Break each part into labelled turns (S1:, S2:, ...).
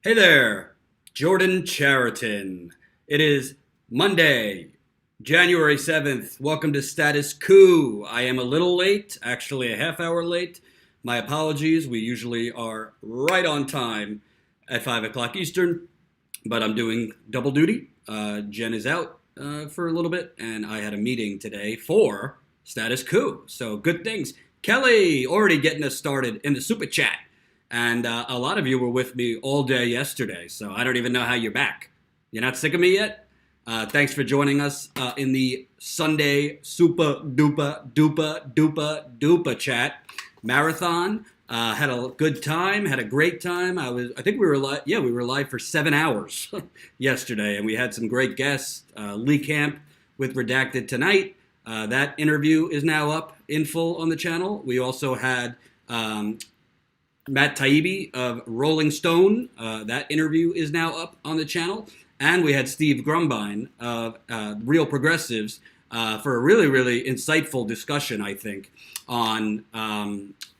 S1: Hey there, Jordan Chariton. It is Monday, January 7th. Welcome to Status Coup. I am a little late, actually a half hour late. My apologies. We usually are right on time at 5 o'clock Eastern, but I'm doing double duty. Jen is out for a little bit, and I had a meeting today for Status Coup. So good things. Kelly already getting us started in the super chat. And a lot of you were with me all day yesterday, so I don't even know how you're back. You're not sick of me yet? Thanks for joining us in the Sunday super duper chat marathon. Had a good time, had a great time. I think we were live. Yeah, we were live for 7 hours yesterday, and we had some great guests. Lee Camp with Redacted tonight. That interview is now up in full on the channel. We also had Matt Taibbi of Rolling Stone. That interview is now up on the channel. And we had Steve Grumbine of Real Progressives for a really insightful discussion, I think, on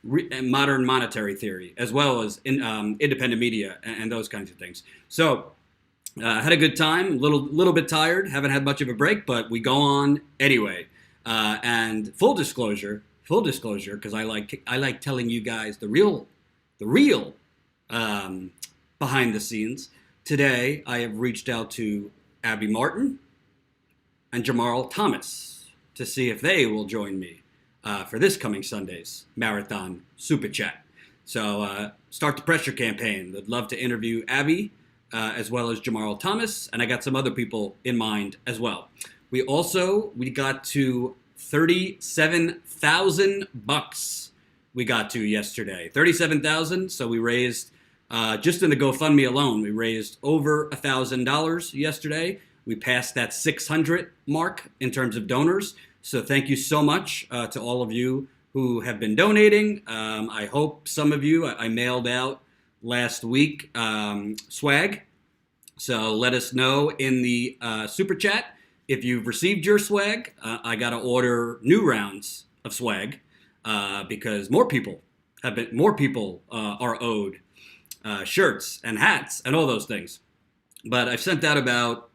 S1: modern monetary theory, as well as independent media and those kinds of things. So had a good time, little bit tired, haven't had much of a break, but we go on anyway. And full disclosure, because I like telling you guys the real behind the scenes. Today, I have reached out to Abby Martin and Jamal Thomas to see if they will join me for this coming Sunday's Marathon Super Chat. So start the pressure campaign. I'd love to interview Abby as well as Jamal Thomas, and I got some other people in mind as well. We got to $37,000 we got to yesterday. 37,000. So we raised, just in the GoFundMe alone, we raised over $1,000 yesterday. We passed that 600 mark in terms of donors. So thank you so much to all of you who have been donating. I hope some of you, I mailed out last week swag. So let us know in the super chat if you've received your swag. I got to order new rounds of swag. Because more people are owed shirts and hats and all those things. But I've sent out about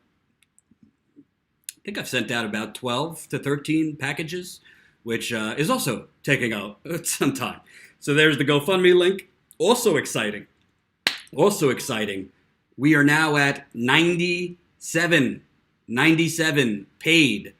S1: 12 to 13 packages, which is also taking out some time. So there's the GoFundMe link. Also exciting. We are now at 97 paid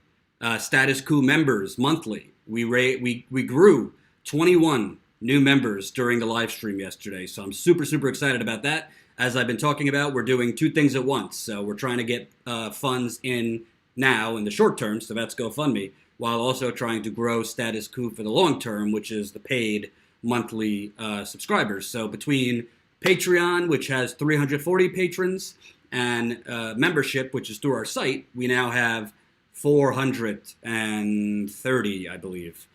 S1: Status Coup members monthly. We grew 21 new members during the live stream yesterday, so I'm super excited about that. As I've been talking about, we're doing two things at once. So we're trying to get funds in now in the short term, so that's GoFundMe, while also trying to grow Status Coup for the long term, which is the paid monthly subscribers. So between Patreon, which has 340 patrons, and membership, which is through our site, we now have 430, I believe,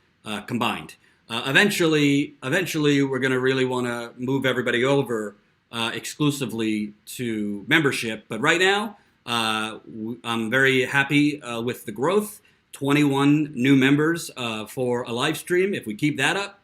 S1: combined. Eventually, we're going to really want to move everybody over exclusively to membership. But right now, I'm very happy with the growth. 21 new members for a live stream. If we keep that up,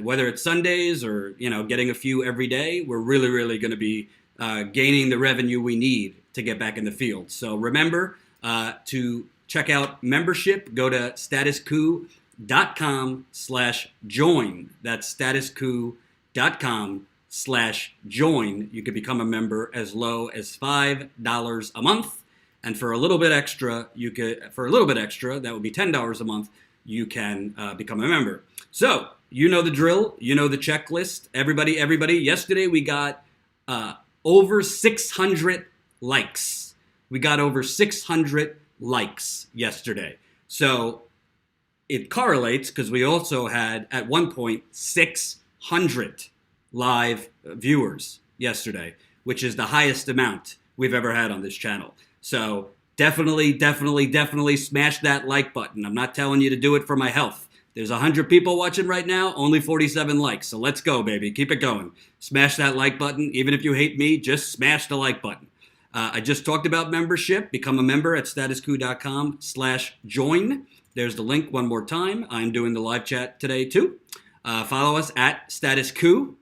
S1: whether it's Sundays or getting a few every day, we're really going to be gaining the revenue we need to get back in the field. So remember, to check out membership, go to statuscoup.com/join. That's statuscoup.com/join. You could become a member as low as $5 a month. And for a little bit extra, that would be $10 a month, you can become a member. So, you know the drill, you know the checklist. Everybody, yesterday we got over 600 likes. We got over 600 likes yesterday. So it correlates because we also had, at one point, 600 live viewers yesterday, which is the highest amount we've ever had on this channel. So definitely smash that like button. I'm not telling you to do it for my health. There's 100 people watching right now, only 47 likes. So let's go, baby. Keep it going. Smash that like button. Even if you hate me, just smash the like button. I just talked about membership. Become a member at statuscoup.com/join. There's the link one more time. I'm doing the live chat today too. Follow us at Status Coup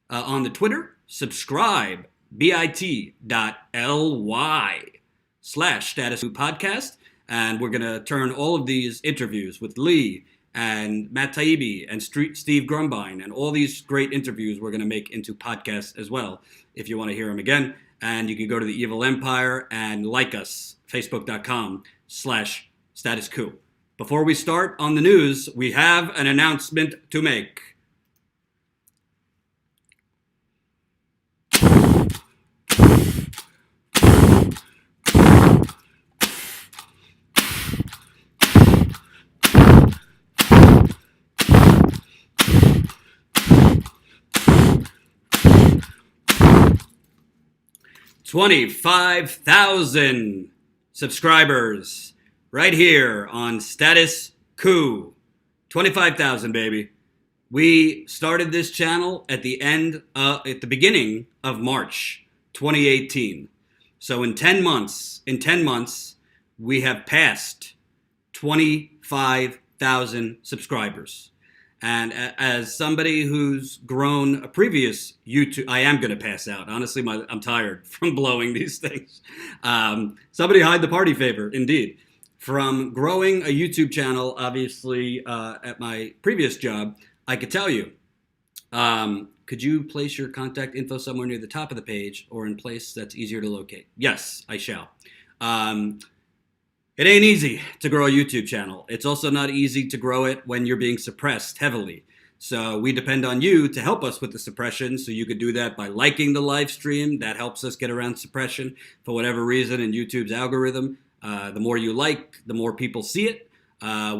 S1: on the Twitter. Subscribe bit.ly/status quo podcast. And we're going to turn all of these interviews with Lee and Matt Taibbi and Steve Grumbine and all these great interviews we're going to make into podcasts as well, if you want to hear them again. And you can go to the Evil Empire and like us, facebook.com/status quo. Before we start on the news, we have an announcement to make. $25,000 subscribers right here on Status Quo. 25,000, baby. We started this channel at the beginning of March 2018. So in 10 months, we have passed 25,000 subscribers. And as somebody who's grown a previous YouTube, I am going to pass out. Honestly, I'm tired from blowing these things. Somebody hide the party favor, indeed. From growing a YouTube channel, obviously, at my previous job, I could tell you, could you place your contact info somewhere near the top of the page or in place that's easier to locate? Yes, I shall. It ain't easy to grow a YouTube channel. It's also not easy to grow it when you're being suppressed heavily. So we depend on you to help us with the suppression. So you could do that by liking the live stream. That helps us get around suppression for whatever reason in YouTube's algorithm. The more you like, the more people see it.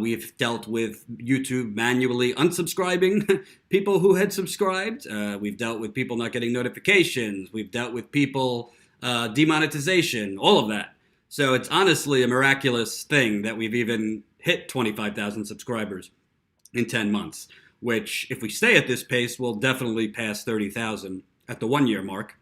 S1: We've dealt with YouTube manually unsubscribing people who had subscribed. We've dealt with people not getting notifications. We've dealt with people demonetization, all of that. So it's honestly a miraculous thing that we've even hit 25,000 subscribers in 10 months, which if we stay at this pace, we'll definitely pass 30,000 at the 1 year mark.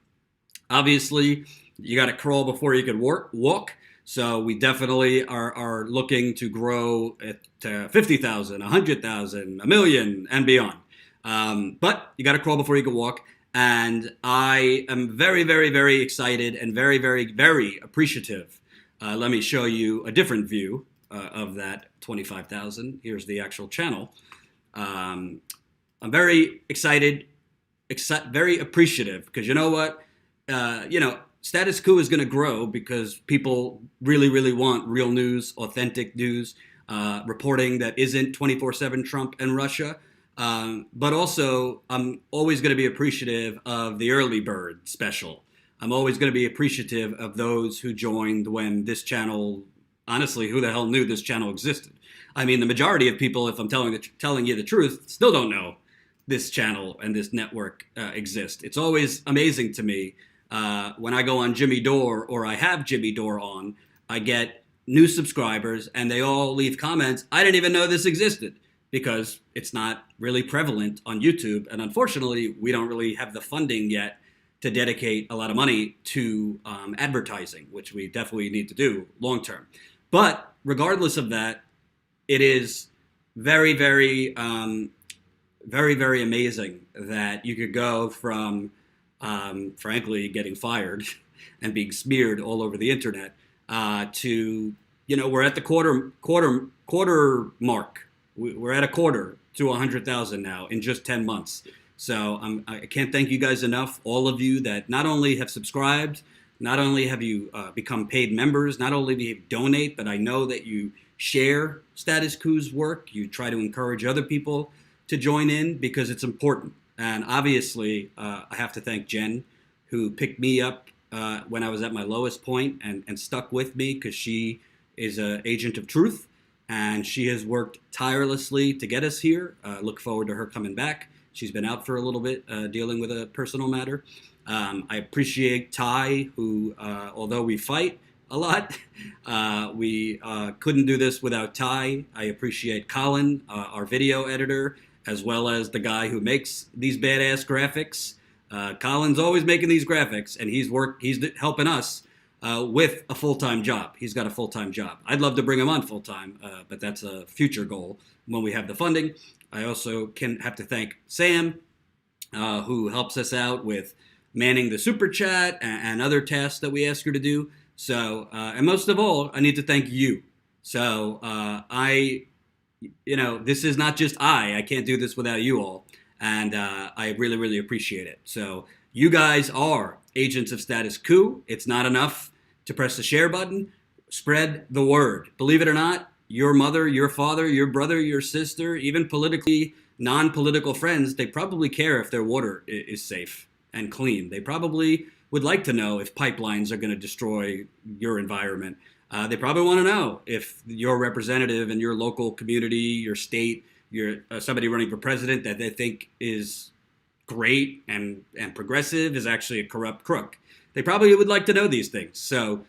S1: Obviously, you got to crawl before you can walk. So we definitely are looking to grow at 50,000, 100,000, a million and beyond. But you got to crawl before you can walk. And I am very, very, very excited and very, very, very appreciative. Let me show you a different view of that 25,000. Here's the actual channel. I'm very excited, very appreciative, because you know what? Status Quo is going to grow because people really, really want real news, authentic news, reporting that isn't 24/7 Trump and Russia. But also, I'm always going to be appreciative of the early bird special. I'm always going to be appreciative of those who joined when this channel, honestly, who the hell knew this channel existed? I mean, the majority of people, if I'm telling you the truth, still don't know this channel and this network exist. It's always amazing to me when I go on Jimmy Dore or I have Jimmy Dore on, I get new subscribers and they all leave comments, I didn't even know this existed, because it's not really prevalent on YouTube. And unfortunately, we don't really have the funding yet to dedicate a lot of money to advertising, which we definitely need to do long term. But regardless of that, it is very, very, very, very amazing that you could go from, frankly, getting fired and being smeared all over the internet to, we're at the quarter mark. We're at a quarter to 100,000 now in just 10 months. So I can't thank you guys enough, all of you that not only have subscribed, not only have you become paid members, not only do you donate, but I know that you share Status Quo's work. You try to encourage other people to join in because it's important. And obviously, I have to thank Jen, who picked me up when I was at my lowest point and stuck with me, because she is an agent of truth. And she has worked tirelessly to get us here. Look forward to her coming back. She's been out for a little bit dealing with a personal matter. I appreciate Ty, who, although we fight a lot, we couldn't do this without Ty. I appreciate Colin, our video editor, as well as the guy who makes these badass graphics. Colin's always making these graphics, and he's helping us with a full-time job. He's got a full-time job. I'd love to bring him on full-time, but that's a future goal when we have the funding. I also have to thank Sam, who helps us out with manning the super chat and other tasks that we ask her to do. So, and most of all, I need to thank you. So this is not just I can't do this without you all. And I really, really appreciate it. So you guys are agents of status quo. It's not enough to press the share button. Spread the word. Believe it or not, your mother, your father, your brother, your sister, even politically non-political friends, they probably care if their water is safe and clean. They probably would like to know if pipelines are going to destroy your environment. They probably want to know if your representative in your local community, your state, you're somebody running for president that they think is great and progressive is actually a corrupt crook. They probably would like to know these things. So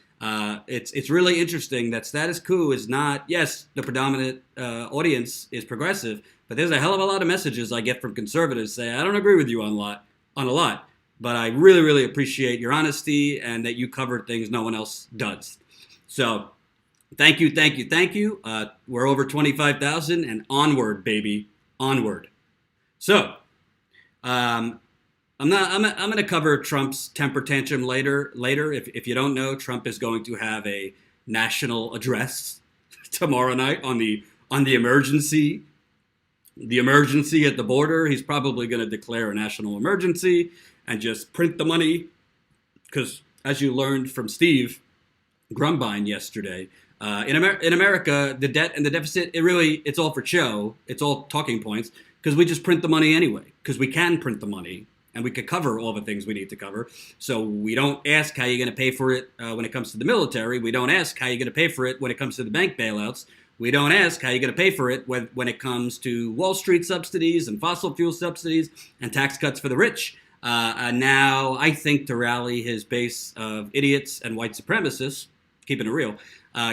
S1: it's really interesting that status quo is not, yes, the predominant audience is progressive, but there's a hell of a lot of messages I get from conservatives say, I don't agree with you on a lot, but I really, really appreciate your honesty and that you covered things no one else does. So thank you. We're over 25,000 and onward, baby, onward. So I'm going to cover Trump's temper tantrum later. If you don't know, Trump is going to have a national address tomorrow night on the emergency at the border. He's probably going to declare a national emergency and just print the money because, as you learned from Steve Grumbine yesterday, in America, the debt and the deficit, it's all for show. It's all talking points because we just print the money anyway because we can print the money. And we could cover all the things we need to cover. So we don't ask how you're going to pay for it when it comes to the military. We don't ask how you're going to pay for it when it comes to the bank bailouts. We don't ask how you're going to pay for it when it comes to Wall Street subsidies and fossil fuel subsidies and tax cuts for the rich. And now, I think to rally his base of idiots and white supremacists, keeping it real,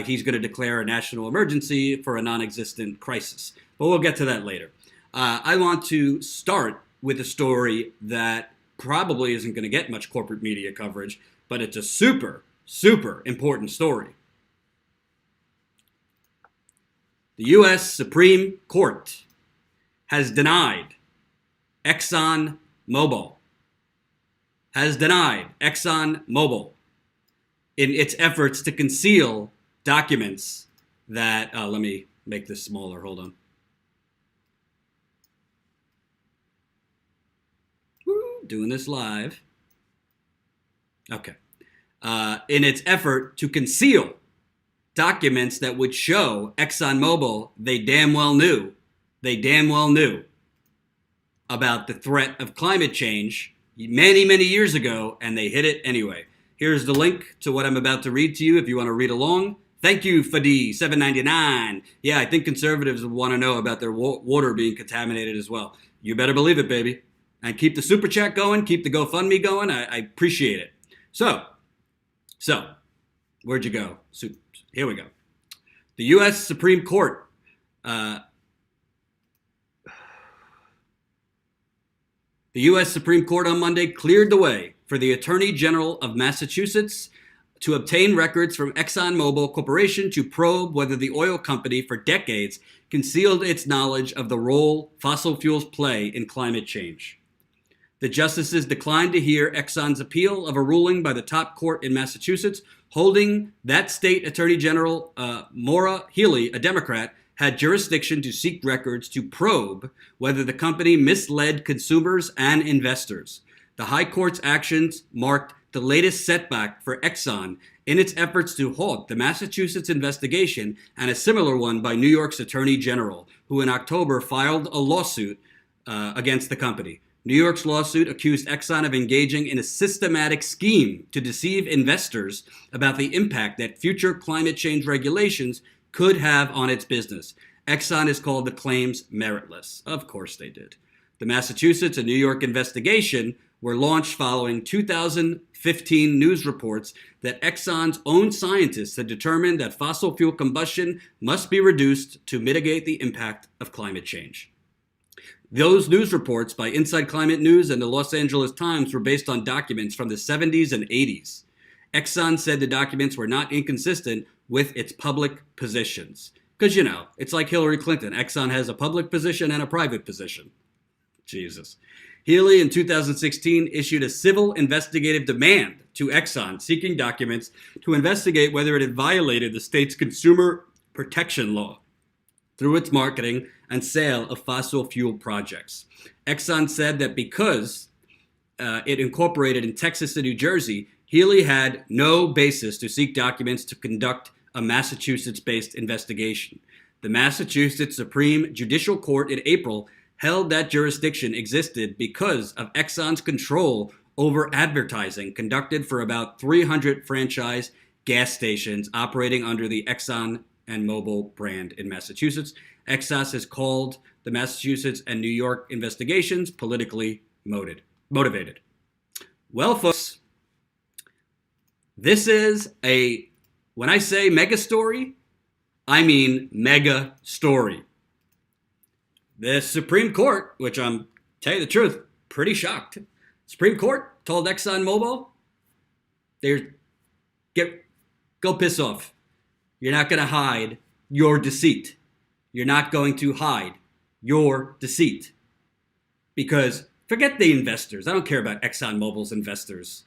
S1: he's going to declare a national emergency for a non-existent crisis. But we'll get to that later. I want to start with a story that probably isn't going to get much corporate media coverage, but it's a super, super important story. The U.S. Supreme Court has denied ExxonMobil in its efforts to conceal documents that, let me make this smaller, hold on. Doing this live. Okay. In its effort to conceal documents that would show ExxonMobil they damn well knew about the threat of climate change many, many years ago, and they hid it anyway. Here's the link to what I'm about to read to you if you want to read along. Thank you, Fadi, $7.99. Yeah, I think conservatives would want to know about their water being contaminated as well. You better believe it, baby. And keep the super chat going, keep the GoFundMe going. I appreciate it. So, where'd you go? Here we go. The U.S. Supreme Court. The U.S. Supreme Court on Monday cleared the way for the Attorney General of Massachusetts to obtain records from ExxonMobil Corporation to probe whether the oil company for decades concealed its knowledge of the role fossil fuels play in climate change. The justices declined to hear Exxon's appeal of a ruling by the top court in Massachusetts, holding that state Attorney General Maura Healey, a Democrat, had jurisdiction to seek records to probe whether the company misled consumers and investors. The High Court's actions marked the latest setback for Exxon in its efforts to halt the Massachusetts investigation and a similar one by New York's Attorney General, who in October filed a lawsuit against the company. New York's lawsuit accused Exxon of engaging in a systematic scheme to deceive investors about the impact that future climate change regulations could have on its business. Exxon has called the claims meritless. Of course they did. The Massachusetts and New York investigation were launched following 2015 news reports that Exxon's own scientists had determined that fossil fuel combustion must be reduced to mitigate the impact of climate change. Those news reports by Inside Climate News and the Los Angeles Times were based on documents from the 70s and 80s. Exxon said the documents were not inconsistent with its public positions. Because, it's like Hillary Clinton. Exxon has a public position and a private position. Jesus. Healy in 2016 issued a civil investigative demand to Exxon seeking documents to investigate whether it had violated the state's consumer protection law through its marketing and sale of fossil fuel projects. Exxon said that because it incorporated in Texas and New Jersey, Healy had no basis to seek documents to conduct a Massachusetts-based investigation. The Massachusetts Supreme Judicial Court in April held that jurisdiction existed because of Exxon's control over advertising conducted for about 300 franchise gas stations operating under the Exxon and Mobil brand in Massachusetts. Exxon has called the Massachusetts and New York investigations politically motivated. Well, folks, this is when I say mega story, I mean mega story. The Supreme Court, which I'm, tell you the truth, pretty shocked. Supreme Court told ExxonMobil, go piss off. You're not going to hide your deceit. You're not going to hide your deceit. Because forget the investors. I don't care about ExxonMobil's investors.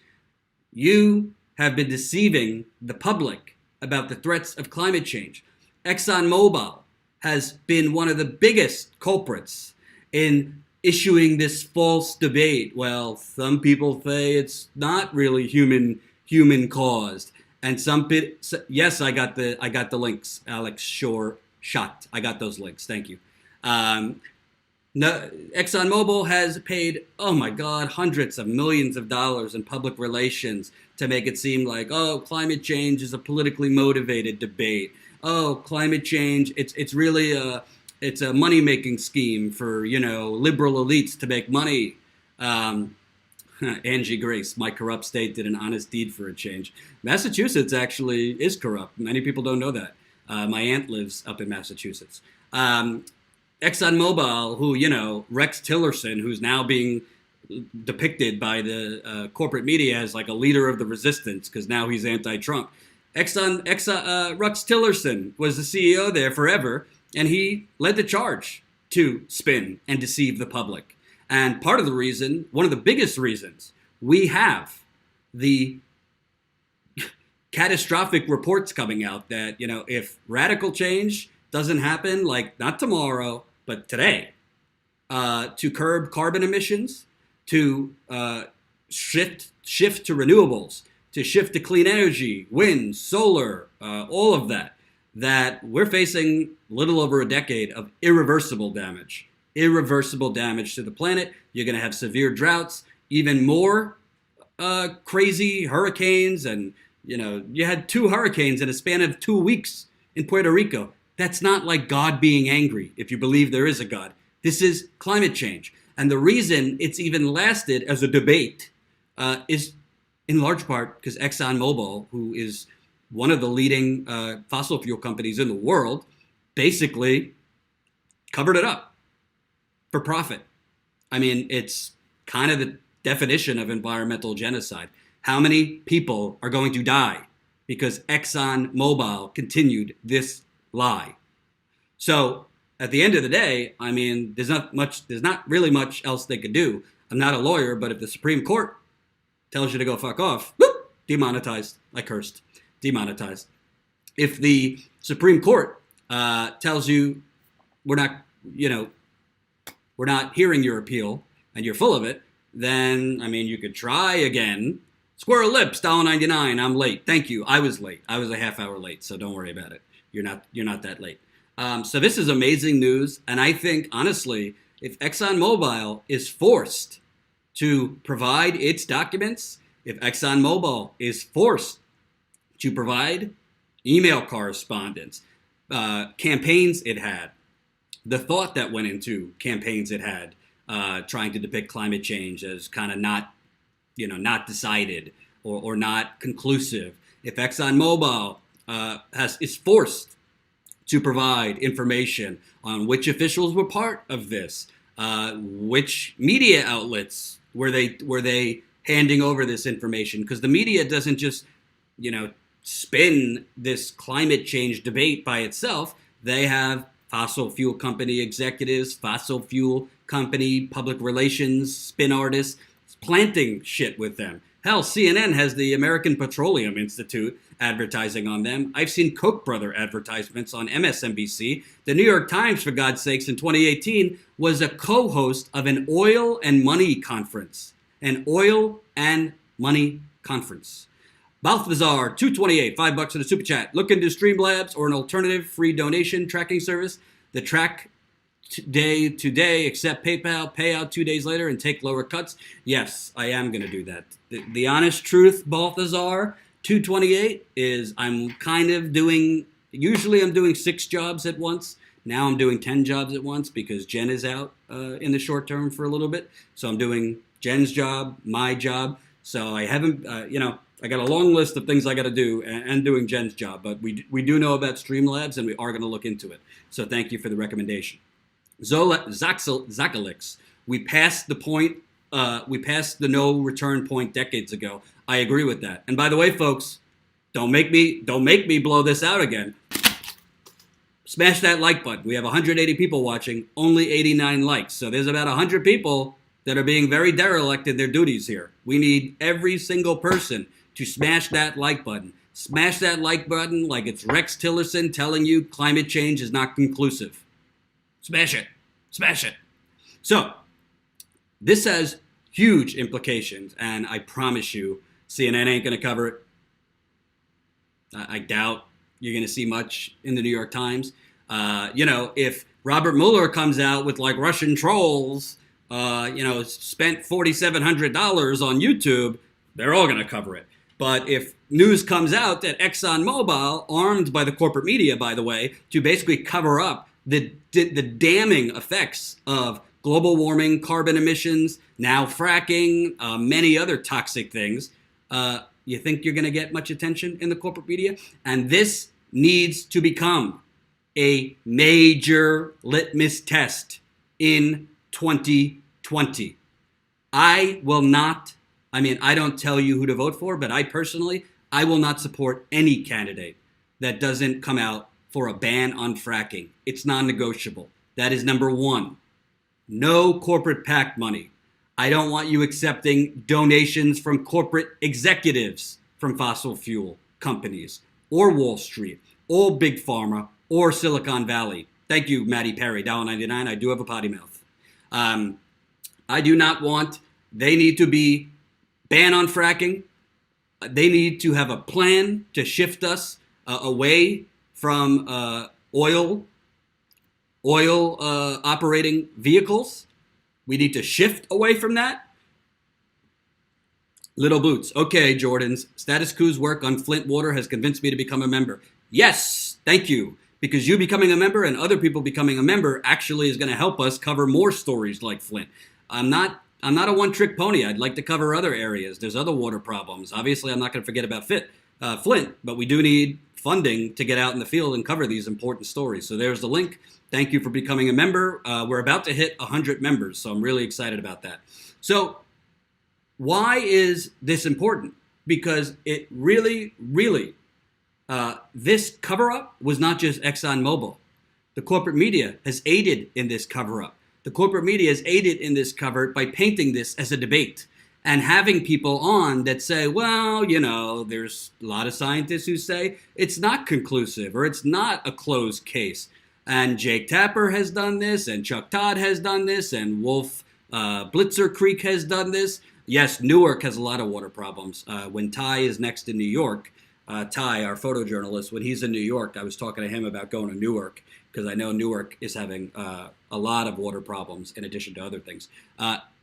S1: You have been deceiving the public about the threats of climate change. ExxonMobil has been one of the biggest culprits in issuing this false debate. Well, some people say it's not really human caused, and yes, I got the links. Alex Shore shot. I got those links. Thank you. No, ExxonMobil has paid, oh my God, hundreds of millions of dollars in public relations to make it seem like, oh, climate change is a politically motivated debate. Oh, climate change, it's really a money-making scheme for, liberal elites to make money. Angie Grace, my corrupt state did an honest deed for a change. Massachusetts actually is corrupt. Many people don't know that. My aunt lives up in Massachusetts. ExxonMobil, who, Rex Tillerson, who's now being depicted by the corporate media as like a leader of the resistance because now he's anti-Trump. Rex Tillerson was the CEO there forever, and he led the charge to spin and deceive the public. And part of the reason, one of the biggest reasons, we have the catastrophic reports coming out that, if radical change doesn't happen, like not tomorrow, but today, to curb carbon emissions, to shift to renewables, to shift to clean energy, wind, solar, all of that we're facing a little over a decade of irreversible damage to the planet. You're going to have severe droughts, even more crazy hurricanes. And, you had 2 hurricanes in a span of 2 weeks in Puerto Rico. That's not like God being angry, if you believe there is a God. This is climate change. And the reason it's even lasted as a debate is in large part because ExxonMobil, who is one of the leading fossil fuel companies in the world, basically covered it up for profit. I mean, it's kind of the definition of environmental genocide. How many people are going to die because ExxonMobil continued this lie? So at the end of the day, I mean, there's not really much else they could do. I'm not a lawyer, but if the Supreme Court tells you to go fuck off, whoop, demonetized. I cursed. Demonetized. If the Supreme Court tells you we're not hearing your appeal and you're full of it, then, I mean, you could try again. Squirrel lips, $1.99. I'm late. Thank you. I was late. I was a half hour late, so don't worry about it. You're not that late. So this is amazing news. And I think, honestly, if ExxonMobil is forced to provide its documents, if ExxonMobil is forced to provide email correspondence, campaigns it had, the thought that went into campaigns it had, trying to depict climate change as kind of not decided or not conclusive. If ExxonMobil is forced to provide information on which officials were part of this, which media outlets were they handing over this information, because the media doesn't just spin this climate change debate by itself. They have fossil fuel company executives, fossil fuel company public relations, spin artists, planting shit with them. Hell, CNN has the American Petroleum Institute advertising on them. I've seen Koch brother advertisements on MSNBC. The New York Times, for God's sakes, in 2018 was a co-host of an oil and money conference. An oil and money conference. Balthazar, 228, $5 in the super chat. Look into Streamlabs or an alternative free donation tracking service. The track day to day, accept PayPal, pay out 2 days later, and take lower cuts. Yes, I am going to do that. The honest truth, Balthazar, 228 is I'm kind of doing, usually I'm doing 6 jobs at once. Now I'm doing 10 jobs at once because Jen is out in the short term for a little bit. So I'm doing Jen's job, my job. So I haven't, I got a long list of things I got to do and doing Jen's job. But we do know about Streamlabs and we are going to look into it. So thank you for the recommendation. Zakalix, we passed the point. We passed the no return point decades ago. I agree with that. And by the way, folks, don't make me blow this out again. Smash that like button. We have 180 people watching, only 89 likes. So there's about 100 people that are being very derelict in their duties here. We need every single person to smash that like button. Smash that like button like it's Rex Tillerson telling you climate change is not conclusive. Smash it. Smash it. So this has huge implications, and I promise you, CNN ain't going to cover it. I doubt you're going to see much in the New York Times. If Robert Mueller comes out with like Russian trolls, spent $4,700 on YouTube, they're all going to cover it. But if news comes out that ExxonMobil, armed by the corporate media, by the way, to basically cover up the damning effects of global warming, carbon emissions, now fracking, many other toxic things, you think you're going to get much attention in the corporate media? And this needs to become a major litmus test in 2020. I don't tell you who to vote for, but I will not support any candidate that doesn't come out for a ban on fracking. It's non-negotiable. That is number one. No corporate PAC money. I don't want you accepting donations from corporate executives from fossil fuel companies or Wall Street or Big Pharma or Silicon Valley. Thank you, Matty Perry, $1.99. I do have a potty mouth. I do not want, they need to be ban on fracking. They need to have a plan to shift us away from oil operating vehicles. We need to shift away from that. Little Boots. Okay, Jordans. Status Quo's work on Flint water has convinced me to become a member. Yes, thank you. Because you becoming a member and other people becoming a member actually is going to help us cover more stories like Flint. I'm not a one-trick pony. I'd like to cover other areas. There's other water problems. Obviously, I'm not going to forget about Flint, but we do need funding to get out in the field and cover these important stories. So there's the link. Thank you for becoming a member. We're about to hit 100 members, so I'm really excited about that. So why is this important? Because it really, this cover-up was not just ExxonMobil. The corporate media has aided in this cover-up. The corporate media has aided in this cover by painting this as a debate and having people on that say, well, there's a lot of scientists who say it's not conclusive or it's not a closed case. And Jake Tapper has done this, and Chuck Todd has done this, and Wolf Blitzer Creek has done this. Yes, Newark has a lot of water problems. When Ty is next in New York, Ty, our photojournalist, when he's in New York, I was talking to him about going to Newark because I know Newark is having a lot of water problems in addition to other things.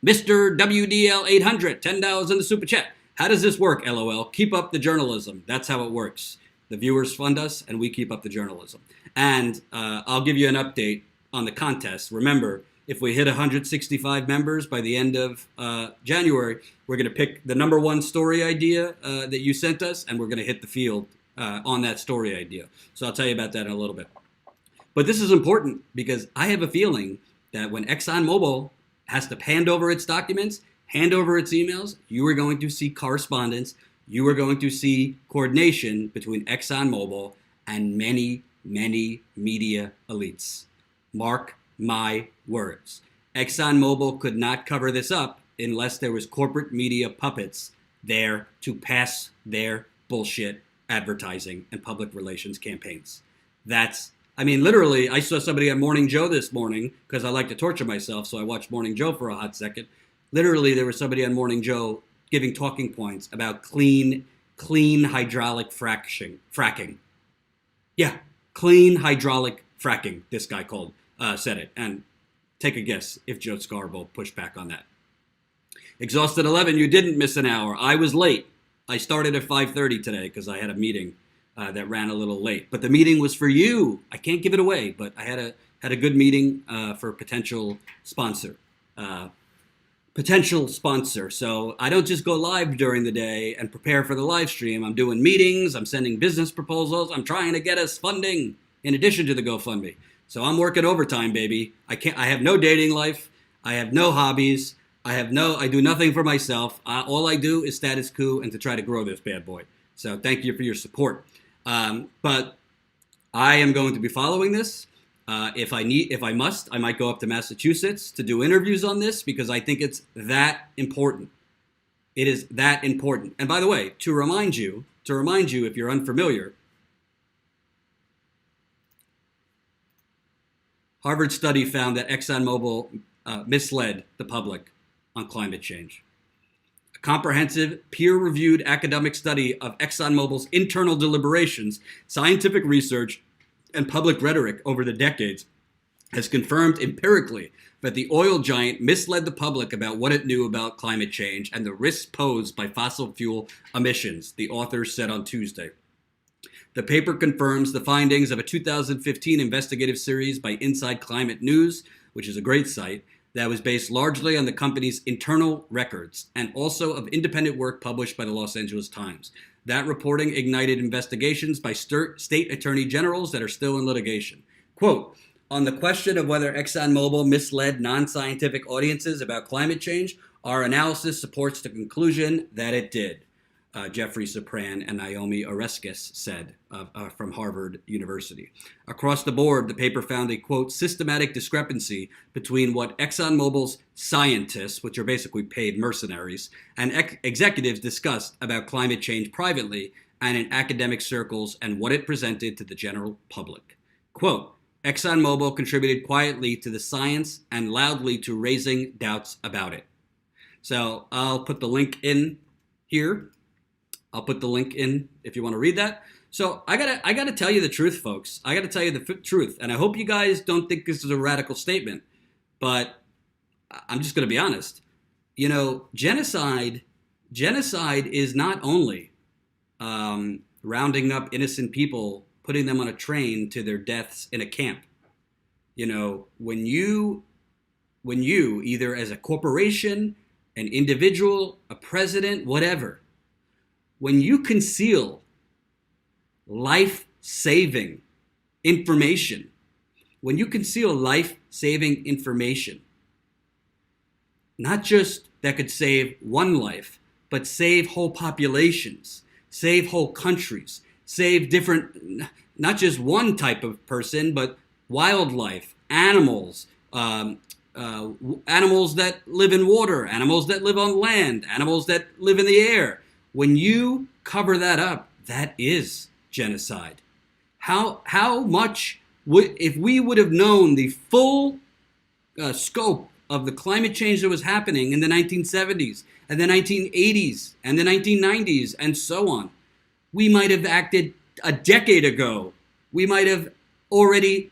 S1: Mr. WDL 800, $10 in the super chat. How does this work, LOL? Keep up the journalism. That's how it works. The viewers fund us, and we keep up the journalism. And I'll give you an update on the contest. Remember, if we hit 165 members by the end of January, we're going to pick the number one story idea that you sent us, and we're going to hit the field on that story idea. So I'll tell you about that in a little bit. But this is important because I have a feeling that when ExxonMobil has to hand over its documents, hand over its emails, you are going to see correspondence. You are going to see coordination between ExxonMobil and many, many media elites. Mark my words. ExxonMobil could not cover this up unless there was corporate media puppets there to pass their bullshit advertising and public relations campaigns. Literally, I saw somebody on Morning Joe this morning because I like to torture myself, so I watched Morning Joe for a hot second. Literally, there was somebody on Morning Joe giving talking points about clean hydraulic fracking. Yeah, clean hydraulic fracking, this guy said it. And take a guess if Joe Scarborough pushed back on that. Exhausted 11, you didn't miss an hour. I was late. I started at 5:30 today because I had a meeting that ran a little late. But the meeting was for you. I can't give it away, but I had a good meeting for a potential sponsor. So I don't just go live during the day and prepare for the live stream. I'm doing meetings. I'm sending business proposals. I'm trying to get us funding in addition to the GoFundMe. So I'm working overtime, baby. I have no dating life. I have no hobbies. I do nothing for myself. All I do is status quo and to try to grow this bad boy. So thank you for your support. But I am going to be following this. If I must, I might go up to Massachusetts to do interviews on this because I think it's that important. It is that important. And by the way, to remind you, if you're unfamiliar, Harvard study found that ExxonMobil misled the public on climate change. A comprehensive, peer-reviewed academic study of ExxonMobil's internal deliberations, scientific research, and public rhetoric over the decades has confirmed empirically that the oil giant misled the public about what it knew about climate change and the risks posed by fossil fuel emissions, the authors said on Tuesday. The paper confirms the findings of a 2015 investigative series by Inside Climate News, which is a great site, that was based largely on the company's internal records and also of independent work published by the Los Angeles Times. That reporting ignited investigations by state attorney generals that are still in litigation. Quote, on the question of whether ExxonMobil misled non-scientific audiences about climate change, our analysis supports the conclusion that it did, Jeffrey Sopran and Naomi Oreskes said from Harvard University. Across the board, the paper found a, quote, systematic discrepancy between what ExxonMobil's scientists, which are basically paid mercenaries, and executives discussed about climate change privately and in academic circles and what it presented to the general public. Quote, ExxonMobil contributed quietly to the science and loudly to raising doubts about it. So I'll put the link in here. I'll put the link in if you want to read that. So I gotta tell you the truth, folks. I gotta tell you the truth, and I hope you guys don't think this is a radical statement, but I'm just gonna be honest. You know, genocide is not only rounding up innocent people, putting them on a train to their deaths in a camp. You know, when you either as a corporation, an individual, a president, whatever, when you conceal life-saving information, not just that could save one life, but save whole populations, save whole countries, save different, not just one type of person, but wildlife, animals, animals that live in water, animals that live on land, animals that live in the air. When you cover that up, that is genocide. How much if we would have known the full scope of the climate change that was happening in the 1970s and the 1980s and the 1990s and so on, we might have acted a decade ago. We might have already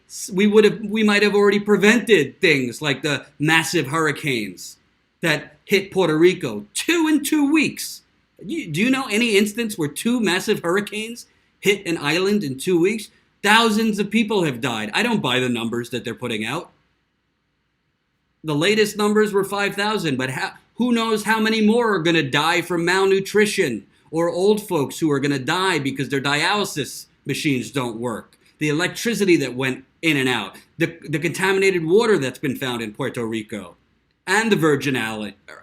S1: prevented things like the massive hurricanes that hit Puerto Rico 2 in 2 weeks. Do you know any instance where 2 massive hurricanes hit an island in 2 weeks? Thousands of people have died. I don't buy the numbers that they're putting out. The latest numbers were 5,000, but who knows how many more are going to die from malnutrition, or old folks who are going to die because their dialysis machines don't work, the electricity that went in and out, the contaminated water that's been found in Puerto Rico, and the Virgin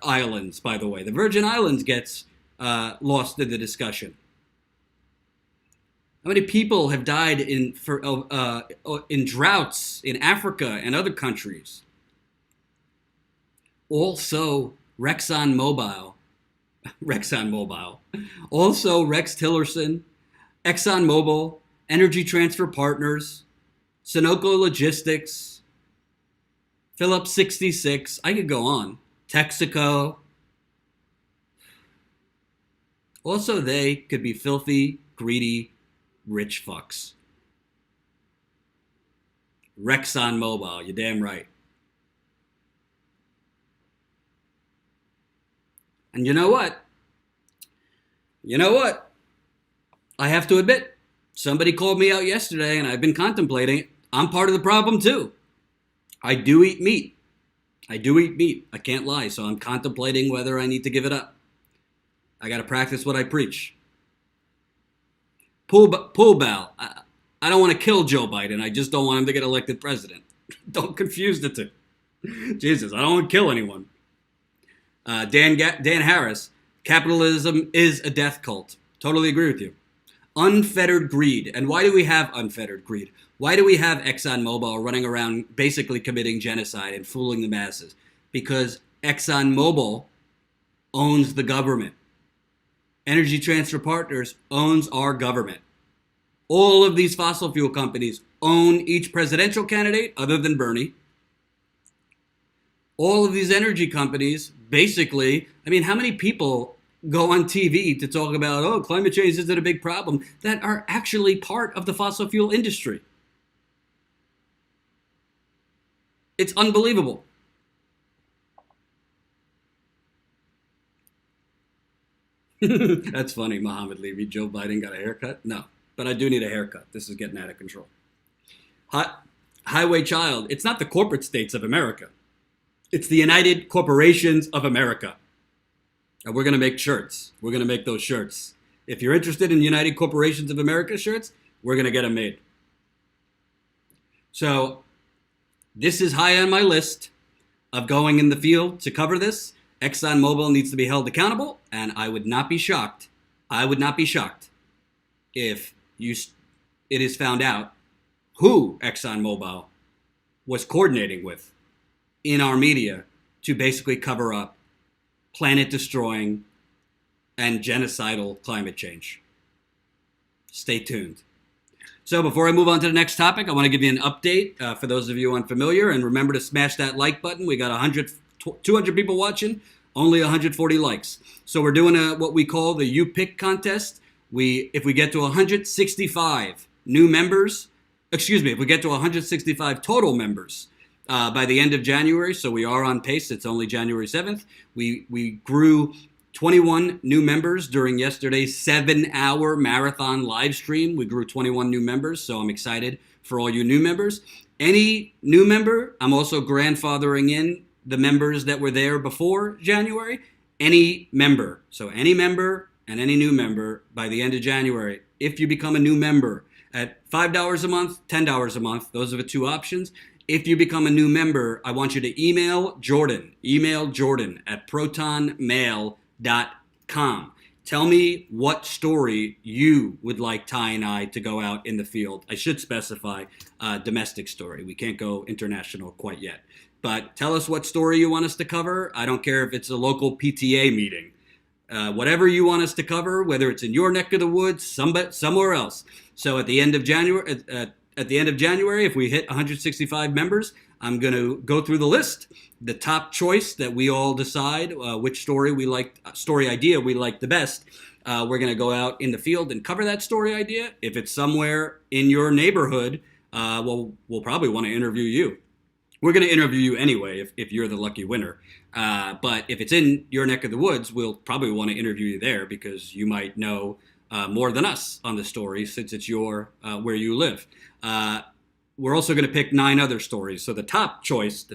S1: Islands, by the way. The Virgin Islands gets lost in the discussion. How many people have died in droughts in Africa and other countries? Also, ExxonMobil. Also, Rex Tillerson, ExxonMobil, Energy Transfer Partners, Sunoco Logistics, Phillips 66. I could go on. Texaco. Also, they could be filthy, greedy, rich fucks. ExxonMobil, you're damn right. And you know what? You know what? I have to admit, somebody called me out yesterday and I've been contemplating it. I'm part of the problem too. I do eat meat. I do eat meat. I can't lie. So I'm contemplating whether I need to give it up. I got to practice what I preach. Pool bow. I don't want to kill Joe Biden. I just don't want him to get elected president. Don't confuse the two. Jesus, I don't want to kill anyone. Dan Harris. Capitalism is a death cult. Totally agree with you. Unfettered greed. And why do we have unfettered greed? Why do we have ExxonMobil running around basically committing genocide and fooling the masses? Because ExxonMobil owns the government. Energy Transfer Partners owns our government. All of these fossil fuel companies own each presidential candidate other than Bernie. All of these energy companies basically, I mean, how many people go on TV to talk about, oh, climate change isn't a big problem, that are actually part of the fossil fuel industry? It's unbelievable. That's funny, Muhammad Levy. Joe Biden got a haircut? No, but I do need a haircut. This is getting out of control. Highway Child. It's not the corporate states of America. It's the United Corporations of America. And we're going to make shirts. We're going to make those shirts. If you're interested in United Corporations of America shirts, we're going to get them made. So this is high on my list of going in the field to cover this. ExxonMobil needs to be held accountable, and I would not be shocked. I would not be shocked if it is found out who ExxonMobil was coordinating with in our media to basically cover up planet-destroying and genocidal climate change. Stay tuned. So before I move on to the next topic, I want to give you an update for those of you unfamiliar, and remember to smash that like button. We got 200 people watching, only 140 likes. So we're doing what we call the You Pick contest. If we get to 165 new members, if we get to 165 total members by the end of January, so we are on pace. It's only January 7th. We grew 21 new members during yesterday's 7-hour marathon live stream. We grew 21 new members, so I'm excited for all you new members. Any new member, I'm also grandfathering in the members that were there before January. Any member, so any member and any new member by the end of January, if you become a new member at $5 a month, $10 a month, those are the two options. If you become a new member, I want you to email Jordan at protonmail.com. Tell me what story you would like Ty and I to go out in the field. I should specify domestic story. We can't go international quite yet. But tell us what story you want us to cover. I don't care if it's a local PTA meeting. Whatever you want us to cover, whether it's in your neck of the woods, somewhere else. So at the end of January, if we hit 165 members, I'm going to go through the list. The top choice that we all decide which story idea we like the best. We're going to go out in the field and cover that story idea. If it's somewhere in your neighborhood, we'll probably want to interview you. We're going to interview you anyway if you're the lucky winner. But if it's in your neck of the woods, we'll probably want to interview you there because you might know more than us on the story since it's where you live. We're also going to pick 9 other stories. So the top choice,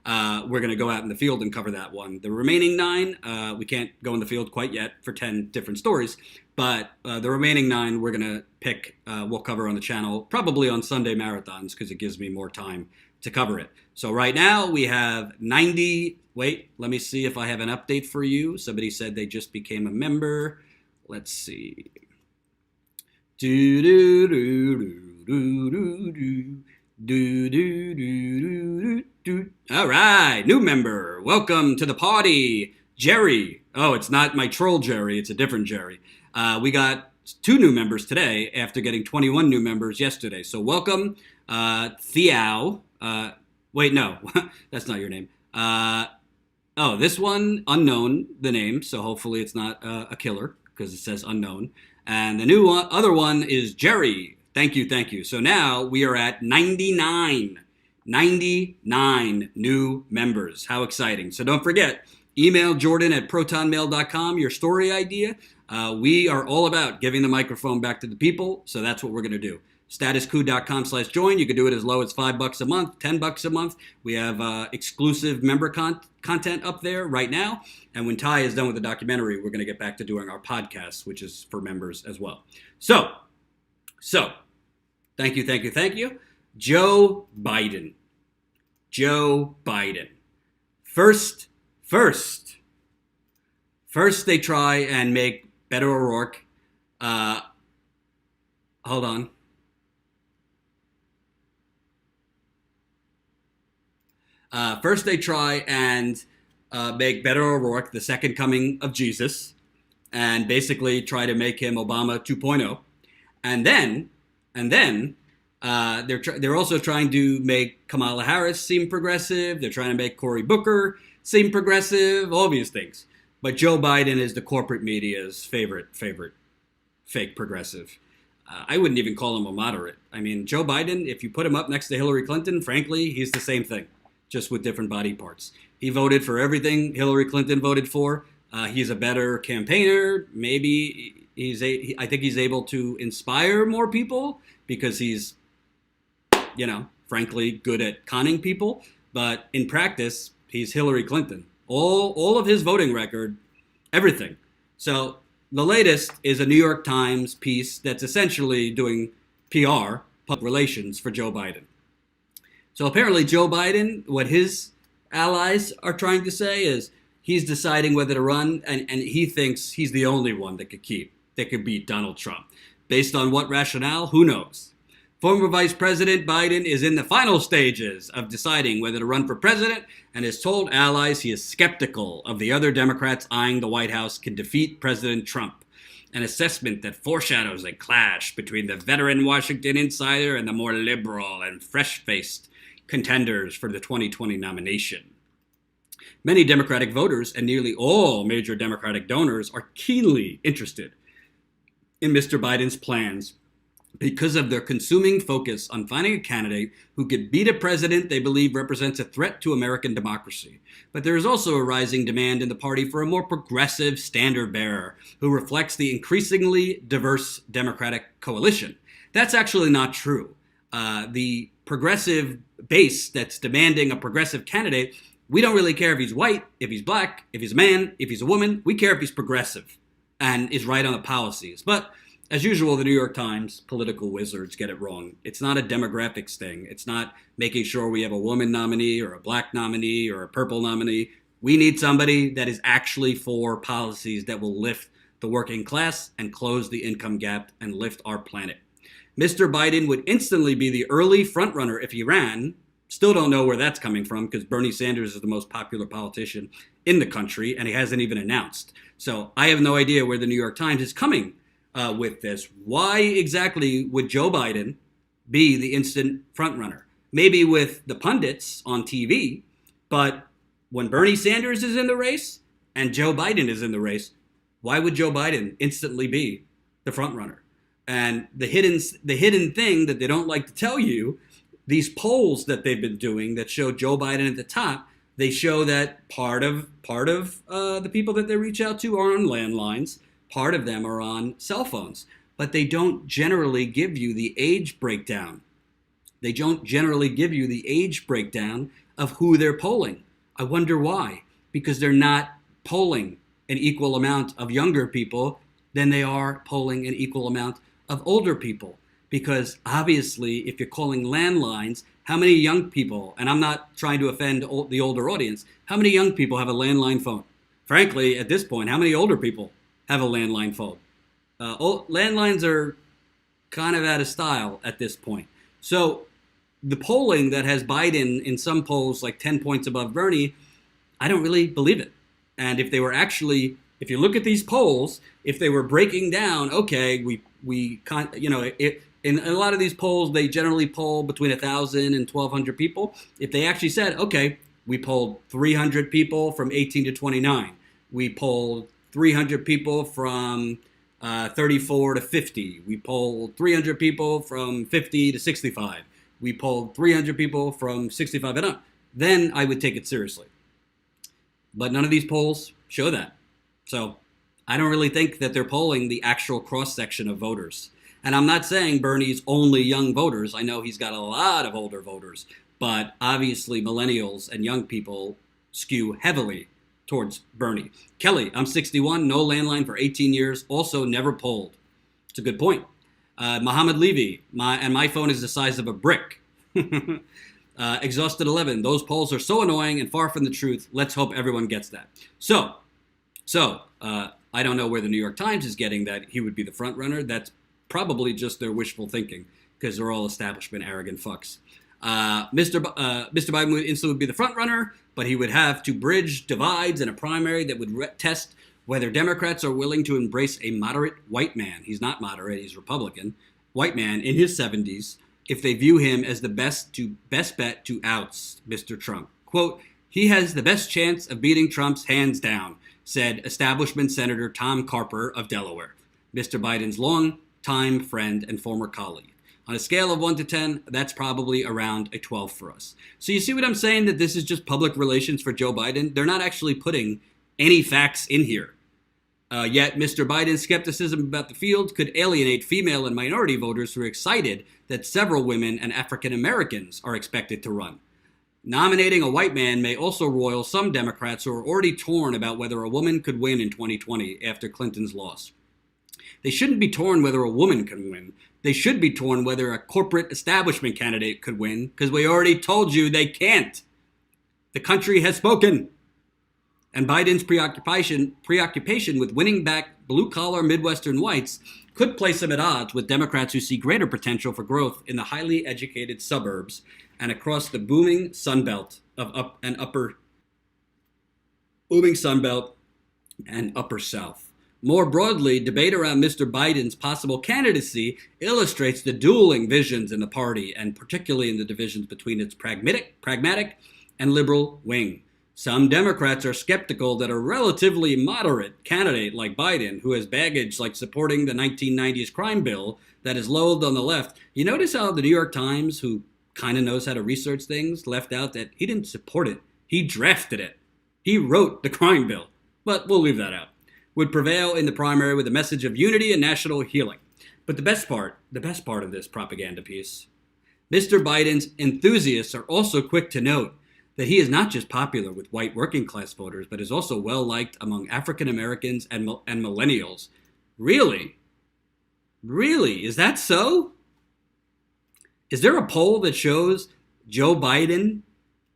S1: we're going to go out in the field and cover that one. The remaining 9, we can't go in the field quite yet for 10 different stories. But the remaining 9 we're going to pick, we'll cover on the channel, probably on Sunday marathons because it gives me more time to cover it. So right now we have 90. Wait, let me see if I have an update for you. Somebody said they just became a member. Let's see. Do do do do do do do do do do do. All right, new member. Welcome to the party, Jerry. Oh, it's not my troll Jerry. It's a different Jerry. We got 2 new members today after getting 21 new members yesterday. So welcome, Thiao. Wait, no, that's not your name. Oh, this one, unknown, the name. So hopefully it's not a killer because it says unknown. And the new one, other one is Jerry. Thank you, thank you. So now we are at 99 new members. How exciting. So don't forget, email Jordan at protonmail.com, your story idea. We are all about giving the microphone back to the people, so that's what we're going to do. Statuscoup.com/join. You can do it as low as $5 a month, $10 a month. We have exclusive member content up there right now. And when Ty is done with the documentary, we're going to get back to doing our podcast, which is for members as well. So, thank you. Joe Biden. First, they try and make Beto O'Rourke. Hold on. First, they try and make Beto O'Rourke the second coming of Jesus, and basically try to make him Obama 2.0. And then they're also trying to make Kamala Harris seem progressive. They're trying to make Cory Booker seem progressive. All these things. But Joe Biden is the corporate media's favorite fake progressive. I wouldn't even call him a moderate. I mean, Joe Biden, if you put him up next to Hillary Clinton, frankly, he's the same thing, just with different body parts. He voted for everything Hillary Clinton voted for. He's a better campaigner. Maybe I think he's able to inspire more people because he's, frankly, good at conning people. But in practice, he's Hillary Clinton. All of his voting record, everything. So the latest is a New York Times piece that's essentially doing PR, public relations, for Joe Biden. So apparently Joe Biden, what his allies are trying to say is he's deciding whether to run, and he thinks he's the only one that could beat Donald Trump. Based on what rationale? Who knows? Former Vice President Biden is in the final stages of deciding whether to run for president and has told allies he is skeptical of the other Democrats eyeing the White House can defeat President Trump. An assessment that foreshadows a clash between the veteran Washington insider and the more liberal and fresh-faced contenders for the 2020 nomination. Many Democratic voters and nearly all major Democratic donors are keenly interested in Mr. Biden's plans because of their consuming focus on finding a candidate who could beat a president they believe represents a threat to American democracy. But there is also a rising demand in the party for a more progressive standard bearer who reflects the increasingly diverse Democratic coalition. That's actually not true. The progressive base that's demanding a progressive candidate, we don't really care if he's white, if he's black, if he's a man, if he's a woman. We care if he's progressive and is right on the policies. But as usual, the New York Times political wizards get it wrong. It's not a demographics thing. It's not making sure we have a woman nominee or a black nominee or a purple nominee. We need somebody that is actually for policies that will lift the working class and close the income gap and lift our planet. Mr. Biden would instantly be the early frontrunner if he ran. Still don't know where that's coming from because Bernie Sanders is the most popular politician in the country and he hasn't even announced. So I have no idea where the New York Times is coming with this. Why exactly would Joe Biden be the instant frontrunner? Maybe with the pundits on TV, but when Bernie Sanders is in the race and Joe Biden is in the race, why would Joe Biden instantly be the frontrunner? And the hidden thing that they don't like to tell you, these polls that they've been doing that show Joe Biden at the top, they show that part of the people that they reach out to are on landlines. Part of them are on cell phones, but they don't generally give you the age breakdown. They don't generally give you the age breakdown of who they're polling. I wonder why. Because they're not polling an equal amount of younger people than they are polling an equal amount of older people. Because obviously, if you're calling landlines, how many young people, and I'm not trying to offend the older audience, how many young people have a landline phone? Frankly, at this point, how many older people have a landline phone? Landlines are kind of out of style at this point. So the polling that has Biden in some polls like 10 points above Bernie, I don't really believe it. And if they were actually, if you look at these polls, if they were breaking down, okay, in a lot of these polls, they generally poll between 1,000 and 1,200 people. If they actually said, okay, we polled 300 people from 18 to 29. We polled 300 people from 34 to 50. We polled 300 people from 50 to 65. We polled 300 people from 65 and up. Then I would take it seriously. But none of these polls show that. So I don't really think that they're polling the actual cross-section of voters. And I'm not saying Bernie's only young voters. I know he's got a lot of older voters. But obviously millennials and young people skew heavily towards Bernie. Kelly, I'm 61, no landline for 18 years, also never polled. It's a good point. Muhammad Levy, my phone is the size of a brick. Exhausted 11, those polls are so annoying and far from the truth. Let's hope everyone gets that. So I don't know where the New York Times is getting that he would be the front runner. That's probably just their wishful thinking because they're all establishment arrogant fucks. Mr. Biden would instantly be the front runner, but he would have to bridge divides in a primary that would test whether Democrats are willing to embrace a moderate white man. He's not moderate, he's Republican. White man in his 70s, if they view him as the best bet to oust Mr. Trump. Quote, he has the best chance of beating Trump's hands down, said establishment Senator Tom Carper of Delaware, Mr. Biden's long-time friend and former colleague. On a scale of 1 to 10, that's probably around a 12 for us. So you see what I'm saying, that this is just public relations for Joe Biden? They're not actually putting any facts in here. Yet Mr. Biden's skepticism about the field could alienate female and minority voters who are excited that several women and African Americans are expected to run. Nominating a white man may also roil some Democrats who are already torn about whether a woman could win in 2020 after Clinton's loss. They shouldn't be torn whether a woman can win. They should be torn whether a corporate establishment candidate could win, because we already told you they can't. The country has spoken. And Biden's preoccupation with winning back blue-collar Midwestern whites could place him at odds with Democrats who see greater potential for growth in the highly educated suburbs and across the booming Sunbelt and upper South. More broadly, debate around Mr. Biden's possible candidacy illustrates the dueling visions in the party, and particularly in the divisions between its pragmatic and liberal wing. Some Democrats are skeptical that a relatively moderate candidate like Biden, who has baggage like supporting the 1990s crime bill that is loathed on the left. You notice how the New York Times, who kind of knows how to research things, left out that he didn't support it. He drafted it. He wrote the crime bill. But we'll leave that out. Would prevail in the primary with a message of unity and national healing. But the best part of this propaganda piece, Mr. Biden's enthusiasts are also quick to note that he is not just popular with white working class voters, but is also well liked among African Americans and millennials. Really? Really? Is that so? Is there a poll that shows Joe Biden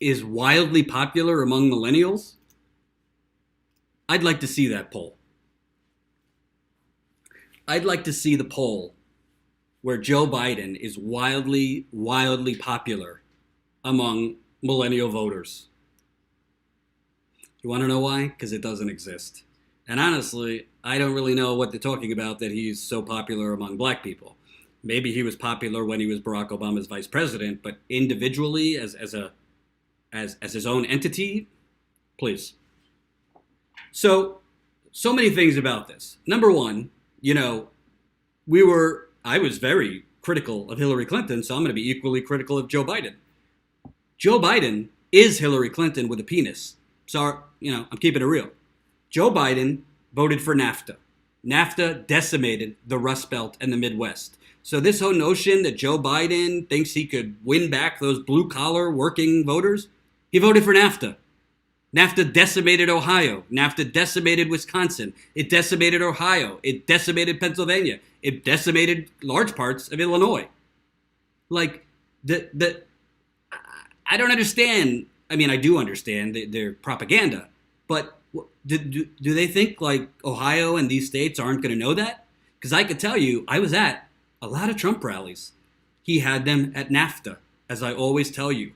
S1: is wildly popular among millennials? I'd like to see that poll. I'd like to see the poll where Joe Biden is wildly popular among millennial voters. You want to know why? Because it doesn't exist. And honestly, I don't really know what they're talking about that he's so popular among black people. Maybe he was popular when he was Barack Obama's vice president, but individually, as his own entity, please. So many things about this. Number one, I was very critical of Hillary Clinton, so I'm going to be equally critical of Joe Biden. Joe Biden is Hillary Clinton with a penis. So, I'm keeping it real. Joe Biden voted for NAFTA. NAFTA decimated the Rust Belt and the Midwest. So this whole notion that Joe Biden thinks he could win back those blue-collar working voters, he voted for NAFTA. NAFTA decimated Ohio. NAFTA decimated Wisconsin. It decimated Ohio. It decimated Pennsylvania. It decimated large parts of Illinois. Like, I don't understand. I mean, I do understand their propaganda, but do they think like Ohio and these states aren't going to know that? Because I could tell you, I was at A lot of Trump rallies. He had them at NAFTA, as I always tell you.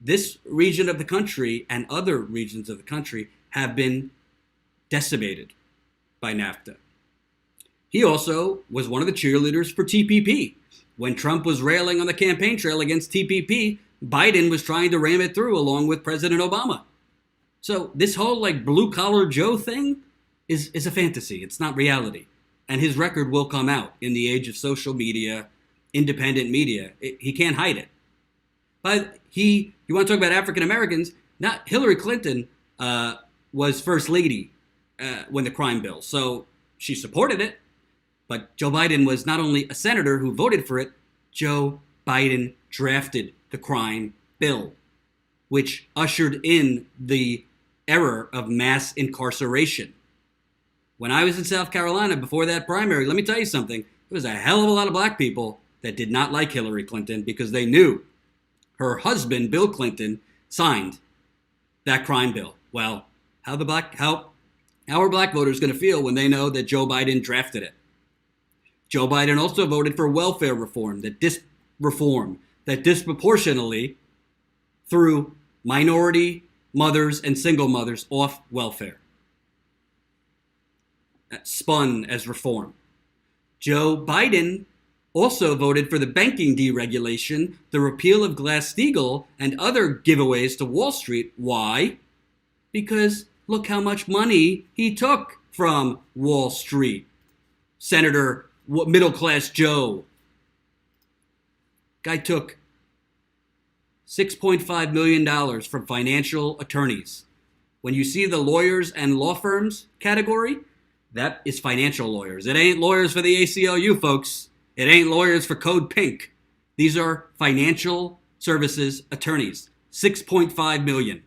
S1: This region of the country and other regions of the country have been decimated by NAFTA. He also was one of the cheerleaders for TPP. When Trump was railing on the campaign trail against TPP, Biden was trying to ram it through along with President Obama. So this whole blue collar Joe thing is a fantasy. It's not reality. And his record will come out in the age of social media, independent media. He can't hide it. But you want to talk about African Americans? Not Hillary Clinton was first lady when the crime bill, so she supported it. But Joe Biden was not only a senator who voted for it, Joe Biden drafted the crime bill, which ushered in the era of mass incarceration. When I was in South Carolina before that primary, let me tell you something. There was a hell of a lot of black people that did not like Hillary Clinton because they knew her husband, Bill Clinton, signed that crime bill. Well, how are black voters going to feel when they know that Joe Biden drafted it? Joe Biden also voted for welfare reform that disproportionately threw minority mothers and single mothers off welfare. That spun as reform. Joe Biden also voted for the banking deregulation, the repeal of Glass-Steagall, and other giveaways to Wall Street. Why? Because look how much money he took from Wall Street. Senator Middle-Class Joe. Guy took $6.5 million from financial attorneys. When you see the lawyers and law firms category, that is financial lawyers. It ain't lawyers for the ACLU, folks. It ain't lawyers for Code Pink. These are financial services attorneys. $6.5 million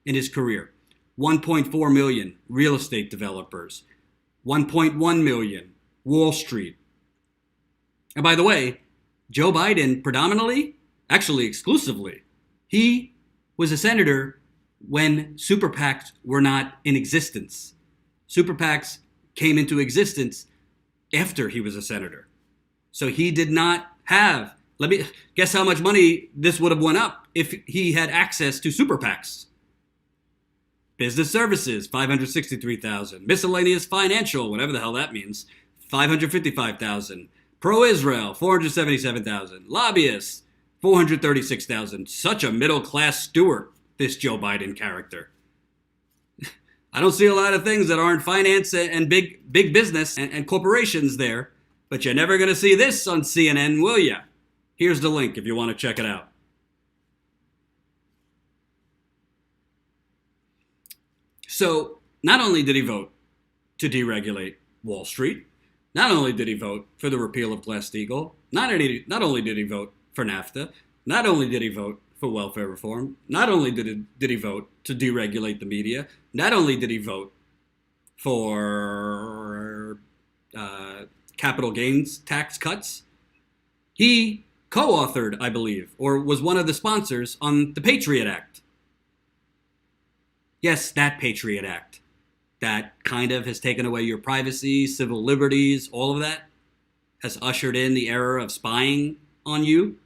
S1: in his career. $1.4 million real estate developers. $1.1 million Wall Street. And by the way, Joe Biden predominantly, actually exclusively, he was a senator when super PACs were not in existence. Super PACs came into existence after he was a senator. So he did not have, guess how much money this would have went up if he had access to super PACs. Business services, $563,000. Miscellaneous financial, whatever the hell that means, $555,000. Pro-Israel, $477,000. Lobbyists, $436,000. Such a middle-class steward, this Joe Biden character. I don't see a lot of things that aren't finance and big business and corporations there, but you're never going to see this on CNN, will you? Here's the link if you want to check it out. So not only did he vote to deregulate Wall Street, not only did he vote for the repeal of Glass-Steagall, not only did he vote for NAFTA, not only did he vote for welfare reform, not only did he vote to deregulate the media, not only did he vote for capital gains tax cuts, he co-authored, I believe, or was one of the sponsors on the Patriot Act. Yes, that Patriot Act. That kind of has taken away your privacy, civil liberties, all of that. Has ushered in the era of spying on you.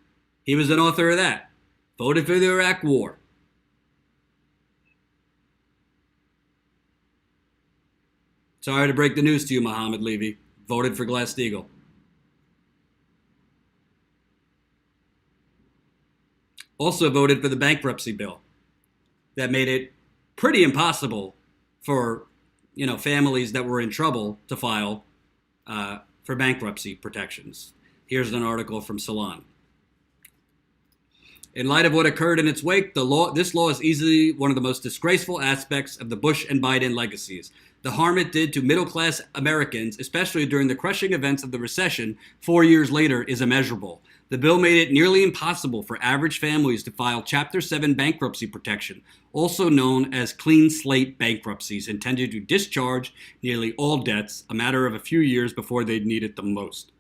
S1: He was an author of that. Voted for the Iraq War. Sorry to break the news to you, Mohammed Levy. Voted for Glass-Steagall. Also voted for the bankruptcy bill. That made it pretty impossible for families that were in trouble to file for bankruptcy protections. Here's an article from Salon. In light of what occurred in its wake, this law is easily one of the most disgraceful aspects of the Bush and Biden legacies. The harm it did to middle-class Americans, especially during the crushing events of the recession 4 years later, is immeasurable. The bill made it nearly impossible for average families to file Chapter 7 bankruptcy protection, also known as clean slate bankruptcies, intended to discharge nearly all debts a matter of a few years before they'd need it the most.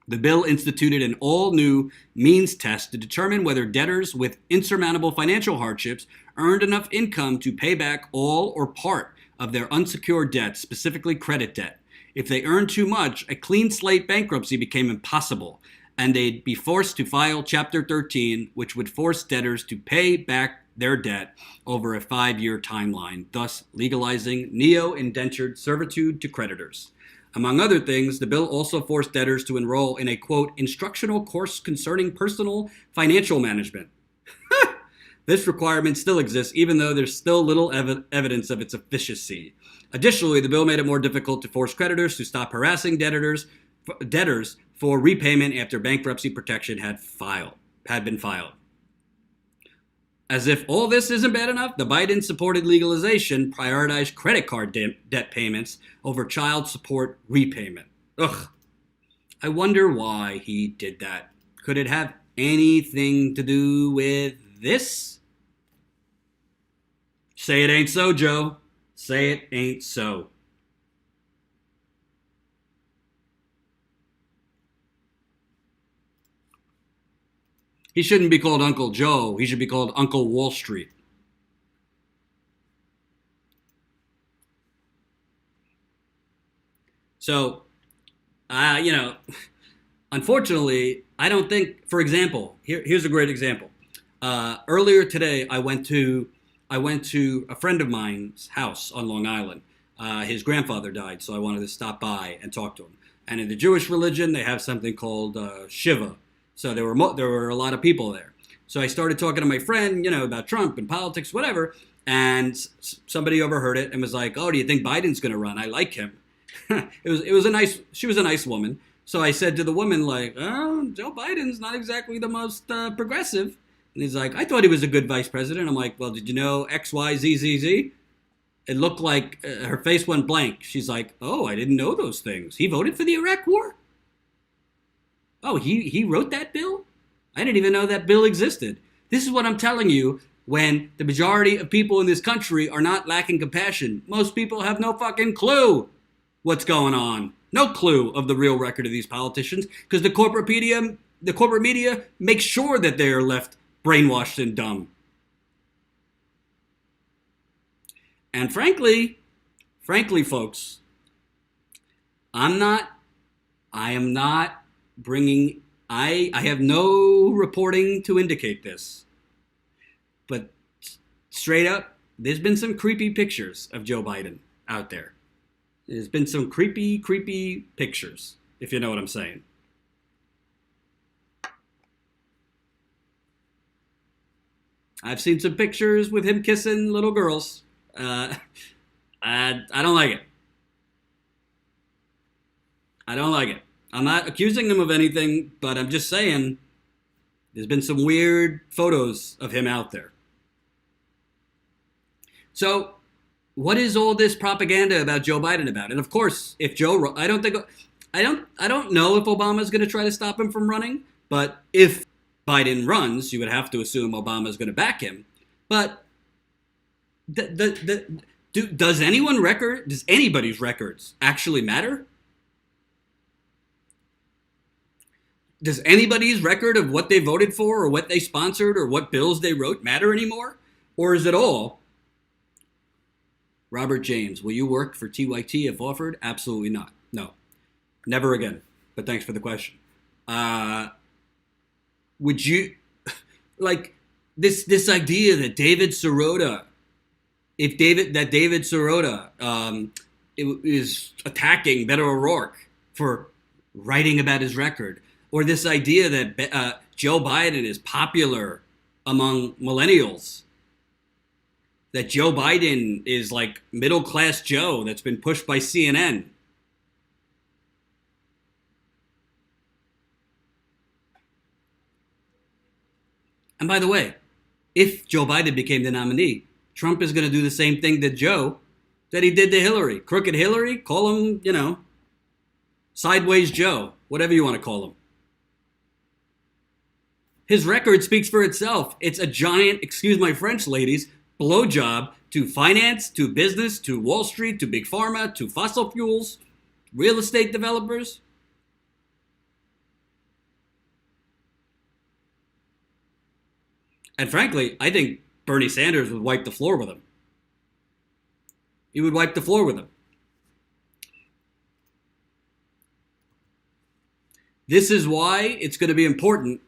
S1: The bill instituted an all-new means test to determine whether debtors with insurmountable financial hardships earned enough income to pay back all or part of their unsecured debt, specifically credit debt. If they earned too much, a clean slate bankruptcy became impossible, and they'd be forced to file Chapter 13, which would force debtors to pay back their debt over a 5-year timeline, thus legalizing neo-indentured servitude to creditors. Among other things, the bill also forced debtors to enroll in a, quote, instructional course concerning personal financial management. This requirement still exists, even though there's still little evidence of its efficacy. Additionally, the bill made it more difficult to force creditors to stop harassing debtors for repayment after bankruptcy protection had been filed. As if all this isn't bad enough, the Biden-supported legalization prioritized credit card debt payments over child support repayment. Ugh. I wonder why he did that. Could it have anything to do with this? Say it ain't so, Joe. Say it ain't so. He shouldn't be called Uncle Joe. He should be called Uncle Wall Street. So, unfortunately, I don't think, for example, here's a great example. Earlier today, I went to a friend of mine's house on Long Island. His grandfather died, so I wanted to stop by and talk to him. And in the Jewish religion, they have something called Shiva. So there were a lot of people there. So I started talking to my friend, about Trump and politics, whatever. And somebody overheard it and was like, "Oh, do you think Biden's going to run? I like him." She was a nice woman. So I said to the woman, like, "Oh, Joe Biden's not exactly the most progressive." And he's like, "I thought he was a good vice president." I'm like, "Well, did you know X, Y, Z, Z, Z?" It looked like her face went blank. She's like, "Oh, I didn't know those things. He voted for the Iraq War? Oh, he wrote that bill? I didn't even know that bill existed." This is what I'm telling you when the majority of people in this country are not lacking compassion. Most people have no fucking clue what's going on. No clue of the real record of these politicians because the corporate media makes sure that they are left brainwashed and dumb. And frankly, folks, I have no reporting to indicate this, but straight up, there's been some creepy pictures of Joe Biden out there. There's been some creepy pictures, if you know what I'm saying. I've seen some pictures with him kissing little girls. I don't like it. I don't like it. I'm not accusing him of anything, but I'm just saying there's been some weird photos of him out there. So, what is all this propaganda about Joe Biden about? And of course, if Joe, I don't know if Obama's going to try to stop him from running, but if Biden runs, you would have to assume Obama's going to back him. But does anybody's records actually matter? Does anybody's record of what they voted for or what they sponsored or what bills they wrote matter anymore? Or is it all, Robert James, will you work for TYT if offered? Absolutely not. No. Never again. But thanks for the question. Would you, like, this idea that David Sirota is attacking Beto O'Rourke for writing about his record, or this idea that Joe Biden is popular among millennials, that Joe Biden is like middle-class Joe that's been pushed by CNN. And by the way, if Joe Biden became the nominee, Trump is going to do the same thing to Joe that he did to Hillary. Crooked Hillary, call him, sideways Joe, whatever you want to call him. His record speaks for itself. It's a giant, excuse my French, ladies, blowjob to finance, to business, to Wall Street, to big pharma, to fossil fuels, real estate developers. And frankly, I think Bernie Sanders would wipe the floor with him. He would wipe the floor with him. This is why it's going to be important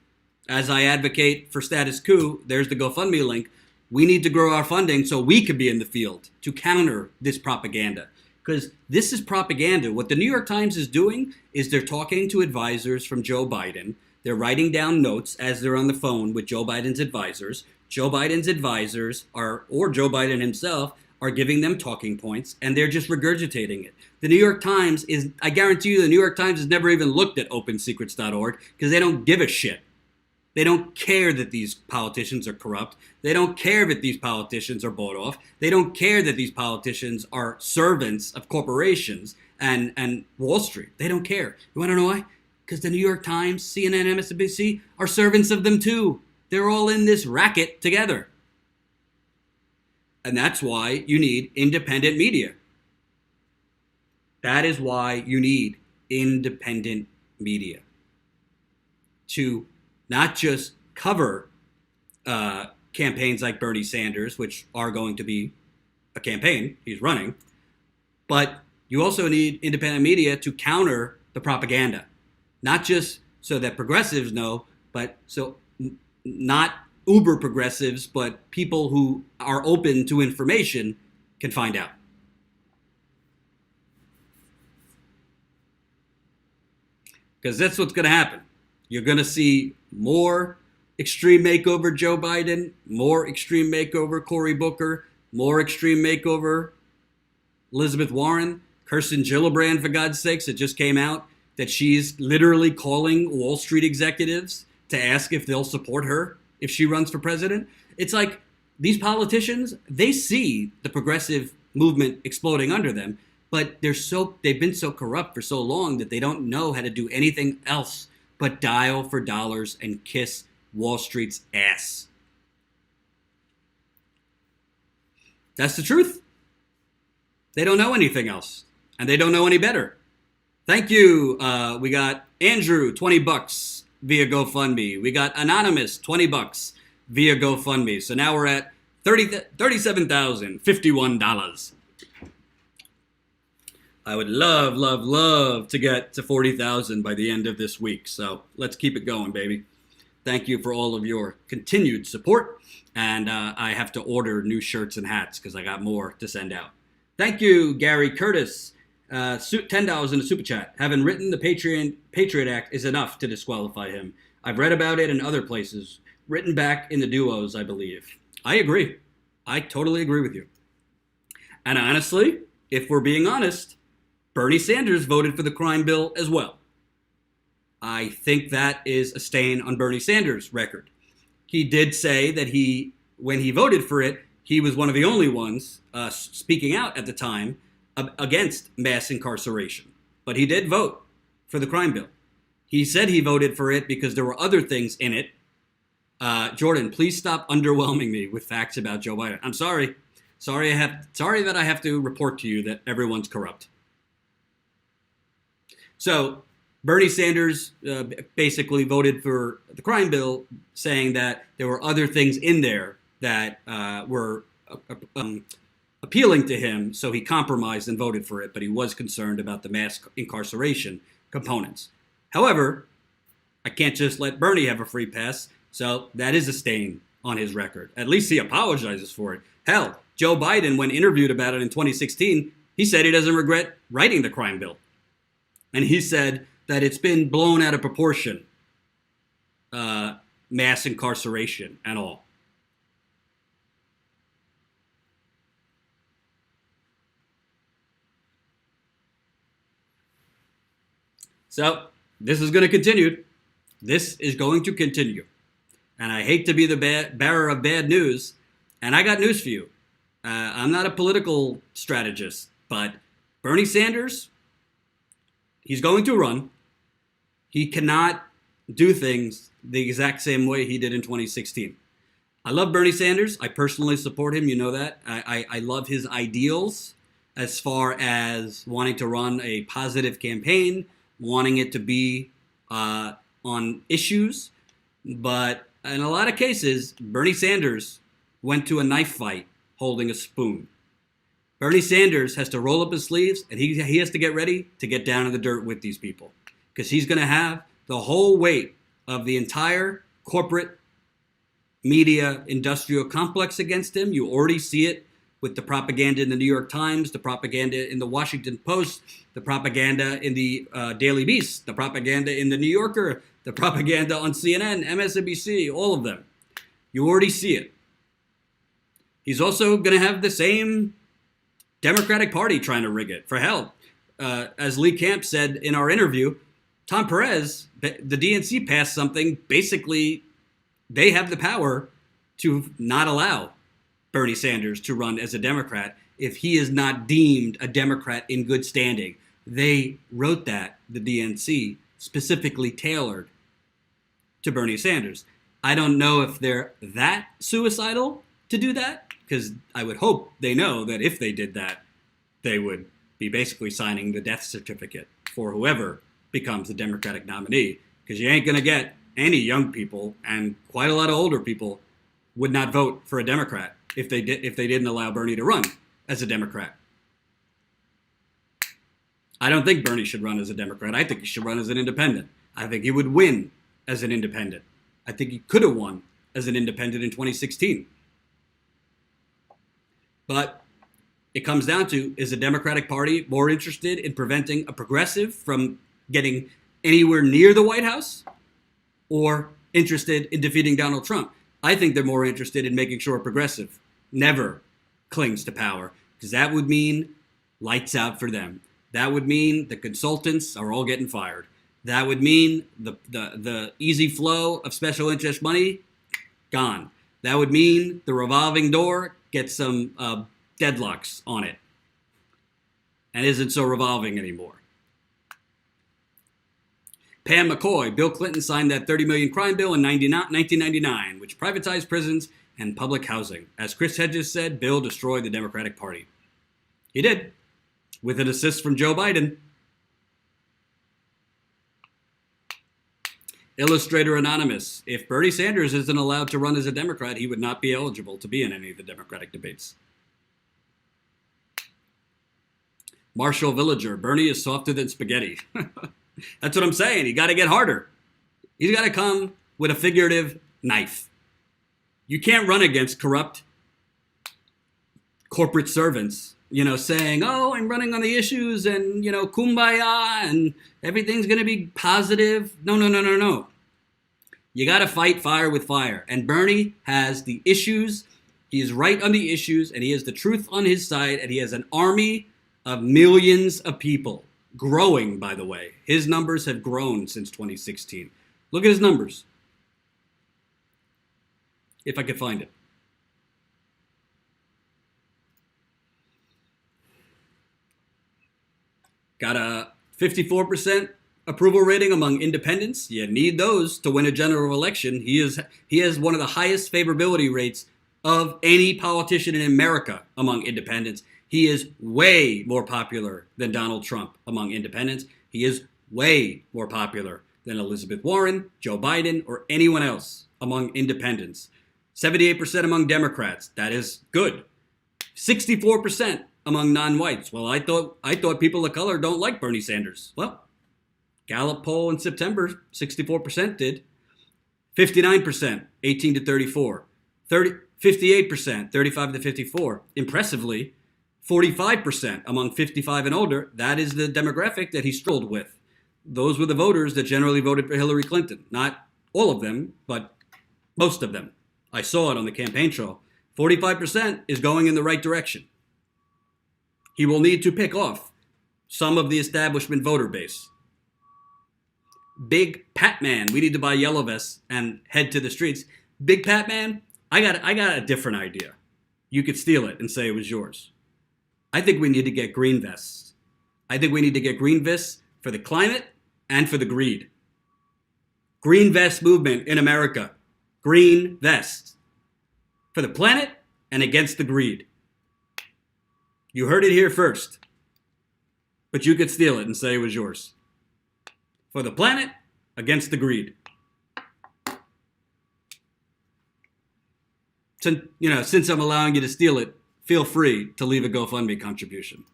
S1: as I advocate for status quo. There's the GoFundMe link. We need to grow our funding so we could be in the field to counter this propaganda. Because this is propaganda. What the New York Times is doing is they're talking to advisors from Joe Biden. They're writing down notes as they're on the phone with Joe Biden's advisors. Joe Biden's advisors or Joe Biden himself are giving them talking points, and they're just regurgitating it. The New York Times I guarantee you, the New York Times has never even looked at opensecrets.org because they don't give a shit. They don't care that these politicians are corrupt. They don't care that these politicians are bought off. They don't care that these politicians are servants of corporations and Wall Street. They don't care. You want to know why? Because the New York Times, CNN, MSNBC are servants of them too. They're all in this racket together. And that's why you need independent media. That is why you need independent media to not just cover campaigns like Bernie Sanders, which are going to be a campaign he's running, but you also need independent media to counter the propaganda. Not just so that progressives know, but so not uber progressives, but people who are open to information can find out. Because that's what's going to happen. You're going to see more extreme makeover Joe Biden, more extreme makeover Cory Booker, more extreme makeover Elizabeth Warren, Kirsten Gillibrand, for God's sakes. It just came out that she's literally calling Wall Street executives to ask if they'll support her if she runs for president. It's like these politicians, they see the progressive movement exploding under them, but they've been so corrupt for so long that they don't know how to do anything else but dial for dollars and kiss Wall Street's ass. That's the truth. They don't know anything else, and they don't know any better. Thank you. We got Andrew, $20 via GoFundMe. We got Anonymous, $20 via GoFundMe. So now we're at $37,051. I would love to get to 40,000 by the end of this week. So let's keep it going, baby. Thank you for all of your continued support. And I have to order new shirts and hats because I got more to send out. Thank you, Gary Curtis. $10 in the super chat. Having written the Patriot Act is enough to disqualify him. I've read about it in other places. Written back in the duos, I believe. I agree. I totally agree with you. And honestly, if we're being honest, Bernie Sanders voted for the crime bill as well. I think that is a stain on Bernie Sanders' record. He did say that when he voted for it, he was one of the only ones speaking out at the time against mass incarceration. But he did vote for the crime bill. He said he voted for it because there were other things in it. Jordan, please stop underwhelming me with facts about Joe Biden. I'm sorry. Sorry that I have to report to you that everyone's corrupt. So Bernie Sanders basically voted for the crime bill, saying that there were other things in there that were appealing to him, so he compromised and voted for it, but he was concerned about the mass incarceration components. However, I can't just let Bernie have a free pass, so that is a stain on his record. At least he apologizes for it. Hell, Joe Biden, when interviewed about it in 2016, he said he doesn't regret writing the crime bill. And he said that it's been blown out of proportion, mass incarceration and all. So this is going to continue. This is going to continue. And I hate to be the bearer of bad news. And I got news for you. I'm not a political strategist, but Bernie Sanders, he's going to run. He cannot do things the exact same way he did in 2016. I love Bernie Sanders. I personally support him. You know that. I love his ideals as far as wanting to run a positive campaign, wanting it to be on issues. But in a lot of cases, Bernie Sanders went to a knife fight holding a spoon. Bernie Sanders has to roll up his sleeves, and he has to get ready to get down in the dirt with these people, because he's going to have the whole weight of the entire corporate media industrial complex against him. You already see it with the propaganda in the New York Times, the propaganda in the Washington Post, the propaganda in the Daily Beast, the propaganda in the New Yorker, the propaganda on CNN, MSNBC, all of them. You already see it. He's also going to have the same Democratic Party trying to rig it. For hell, as Lee Camp said in our interview, Tom Perez, the DNC passed something. Basically, they have the power to not allow Bernie Sanders to run as a Democrat if he is not deemed a Democrat in good standing. They wrote that, the DNC, specifically tailored to Bernie Sanders. I don't know if they're that suicidal to do that, because I would hope they know that if they did that, they would be basically signing the death certificate for whoever becomes the Democratic nominee, because you ain't going to get any young people, and quite a lot of older people would not vote for a Democrat if they didn't allow Bernie to run as a Democrat. I don't think Bernie should run as a Democrat. I think he should run as an independent. I think he would win as an independent. I think he could have won as an independent in 2016. But it comes down to, is the Democratic Party more interested in preventing a progressive from getting anywhere near the White House, or interested in defeating Donald Trump? I think they're more interested in making sure a progressive never clings to power, because that would mean lights out for them. That would mean the consultants are all getting fired. That would mean the easy flow of special interest money gone. That would mean the revolving door gets some deadlocks on it and isn't so revolving anymore. Pam McCoy, Bill Clinton signed that 30 million crime bill in 1999, which privatized prisons and public housing. As Chris Hedges said, Bill destroyed the Democratic Party. He did, with an assist from Joe Biden. Illustrator Anonymous, if Bernie Sanders isn't allowed to run as a Democrat, he would not be eligible to be in any of the Democratic debates. Marshall Villager, Bernie is softer than spaghetti. That's what I'm saying. You got to get harder. He's got to come with a figurative knife. You can't run against corrupt corporate servants, saying, oh, I'm running on the issues and, kumbaya and everything's going to be positive. No. You got to fight fire with fire. And Bernie has the issues. He is right on the issues, and he has the truth on his side, and he has an army of millions of people. Growing, by the way. His numbers have grown since 2016. Look at his numbers. If I could find it. Got a 54% approval rating among independents. You need those to win a general election. He has one of the highest favorability rates of any politician in America among independents. He is way more popular than Donald Trump among independents. He is way more popular than Elizabeth Warren, Joe Biden, or anyone else among independents. 78% among Democrats. That is good. 64% among non-whites. Well, I thought people of color don't like Bernie Sanders. Well, Gallup poll in September, 64% did. 59%, 18 to 34. 58%, 35 to 54. Impressively, 45% among 55 and older. That is the demographic that he strolled with. Those were the voters that generally voted for Hillary Clinton. Not all of them, but most of them. I saw it on the campaign trail. 45% is going in the right direction. He will need to pick off some of the establishment voter base. Big Pat Man, we need to buy yellow vests and head to the streets. Big Pat Man, I got a different idea. You could steal it and say it was yours. I think we need to get green vests. I think we need to get green vests for the climate and for the greed. Green vest movement in America. Green vests. For the planet and against the greed. You heard it here first. But you could steal it and say it was yours. For the planet, against the greed. Since I'm allowing you to steal it, feel free to leave a GoFundMe contribution.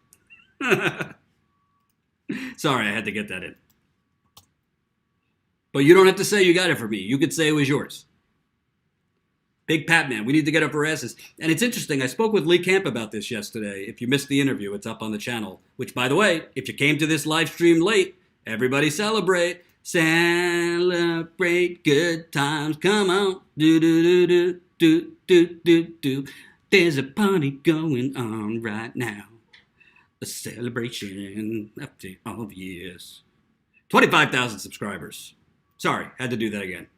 S1: Sorry, I had to get that in. But you don't have to say you got it from me. You could say it was yours. Big Pat Man, we need to get up our asses. And it's interesting, I spoke with Lee Camp about this yesterday. If you missed the interview, it's up on the channel. Which, by the way, if you came to this live stream late, everybody celebrate. Celebrate good times. Come on. Do, do, do, do, do, do, do, do. There's a party going on right now. A celebration after all the years. 25,000 subscribers. Sorry, had to do that again.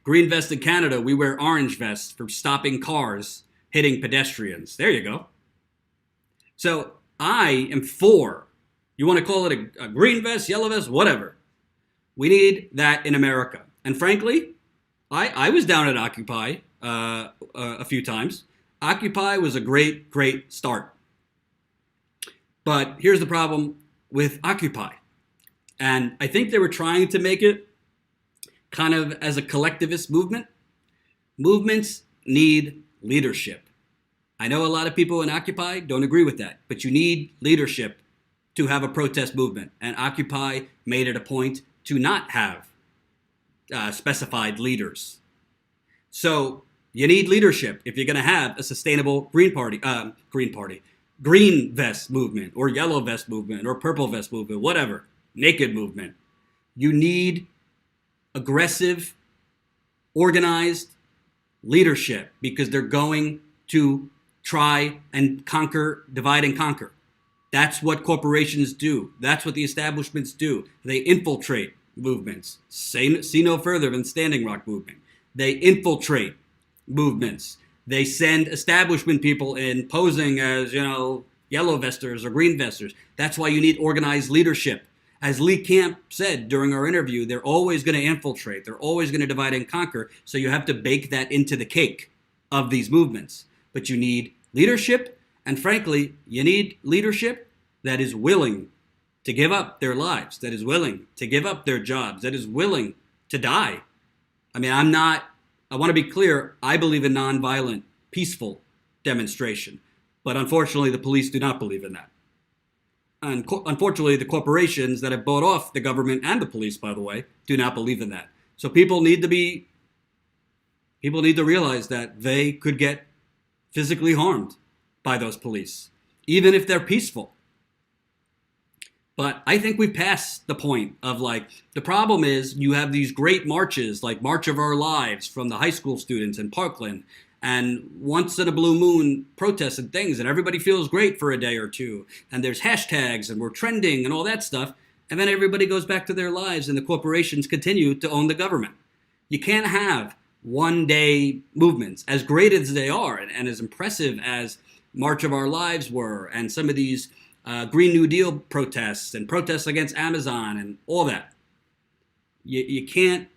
S1: Green vest in Canada, we wear orange vests for stopping cars hitting pedestrians. There you go. So I am for, you want to call it a green vest, yellow vest, whatever. We need that in America. And frankly, I was down at Occupy a few times. Occupy was a great, great start. But here's the problem with Occupy. And I think they were trying to make it kind of as a collectivist movement. Movements need leadership. I know a lot of people in Occupy don't agree with that, but you need leadership to have a protest movement. And Occupy made it a point to not have specified leaders. So you need leadership if you're going to have a sustainable green vest movement or yellow vest movement or purple vest movement, whatever, naked movement. You need aggressive, organized leadership because they're going to try and conquer, divide and conquer. That's what corporations do. That's what the establishments do. They infiltrate movements. See no further than Standing Rock movement. They infiltrate movements. They send establishment people in posing as, yellow vesters or green vesters. That's why you need organized leadership. As Lee Camp said during our interview, they're always going to infiltrate. They're always going to divide and conquer. So you have to bake that into the cake of these movements. But you need leadership. And frankly, you need leadership that is willing to give up their lives, that is willing to give up their jobs, that is willing to die. I mean, I want to be clear. I believe in nonviolent, peaceful demonstration. But unfortunately, the police do not believe in that. And unfortunately, the corporations that have bought off the government and the police, by the way, do not believe in that. So people need to realize that they could get physically harmed by those police, even if they're peaceful. But I think we've passed the point of the problem is you have these great marches like March of Our Lives from the high school students in Parkland and once in a blue moon protests and things, and everybody feels great for a day or two. And there's hashtags and we're trending and all that stuff. And then everybody goes back to their lives and the corporations continue to own the government. You can't have one-day movements, as great as they are and as impressive as March of Our Lives were and some of these Green New Deal protests and protests against Amazon and all that. It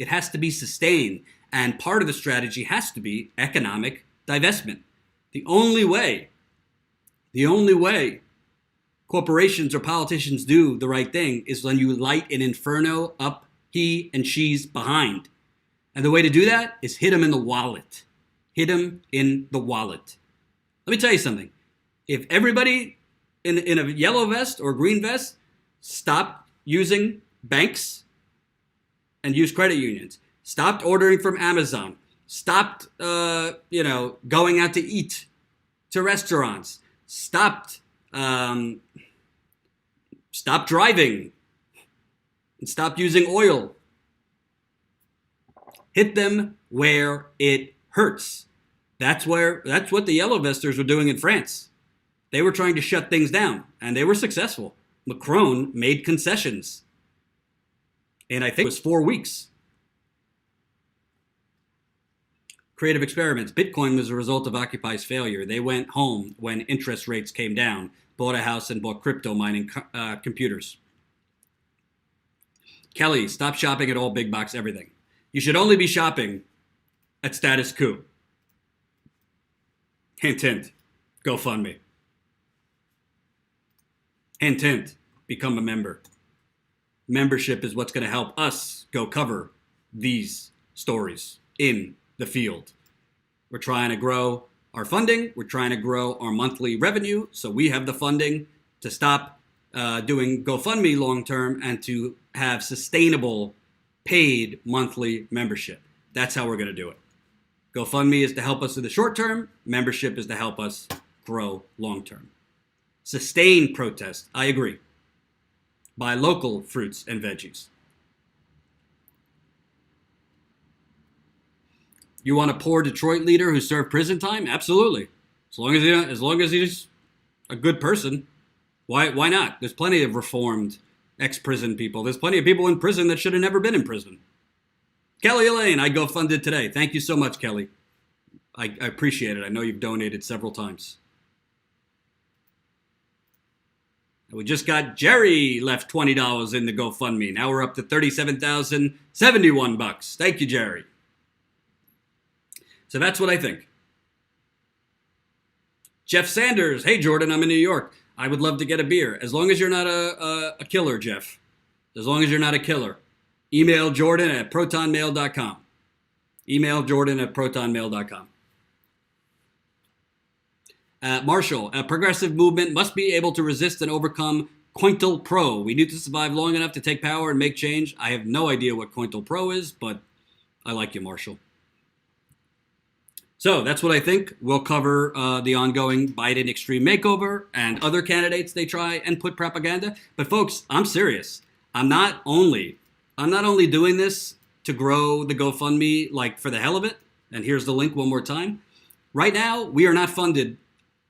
S1: has to be sustained. And part of the strategy has to be economic divestment. The only way corporations or politicians do the right thing is when you light an inferno up he and she's behind. And the way to do that is hit them in the wallet. Hit them in the wallet. Let me tell you something. If everybody in a yellow vest or green vest stopped using banks and use credit unions, stopped ordering from Amazon, stopped, going out to eat to restaurants, stopped driving, and stopped using oil. Hit them where it hurts. That's what the yellow vesters were doing in France. They were trying to shut things down, and they were successful. Macron made concessions. And I think it was 4 weeks. Creative experiments. Bitcoin was a result of Occupy's failure. They went home when interest rates came down, bought a house, and bought crypto mining computers. Kelly, stop shopping at all big box everything. You should only be shopping at Status Quo. Hint, hint. GoFundMe. Hint, hint. Become a member. Membership is what's going to help us go cover these stories in the field. We're trying to grow our funding. We're trying to grow our monthly revenue so we have the funding to stop doing GoFundMe long term and to have sustainable paid monthly membership. That's how we're going to do it. GoFundMe is to help us in the short term. Membership is to help us grow long term. Sustained protest, I agree. Buy local fruits and veggies. You want a poor Detroit leader who served prison time? Absolutely. As long as he's a good person, why not? There's plenty of reformed ex-prison people. There's plenty of people in prison that should have never been in prison. Kelly Elaine, I GoFunded today. Thank you so much, Kelly. I appreciate it. I know you've donated several times. We just got Jerry left $20 in the GoFundMe. Now we're up to $37,071. Thank you, Jerry. So that's what I think. Jeff Sanders, hey Jordan, I'm in New York. I would love to get a beer. As long as you're not a killer, Jeff. As long as you're not a killer. Email Jordan at protonmail.com. Email Jordan at protonmail.com. Marshall, a progressive movement must be able to resist and overcome Cointel Pro. We need to survive long enough to take power and make change. I have no idea what Cointel Pro is, but I like you, Marshall. So that's what I think. We'll cover the ongoing Biden extreme makeover and other candidates they try and put propaganda. But folks, I'm serious. I'm not only doing this to grow the GoFundMe like for the hell of it. And here's the link one more time. Right now, we are not funded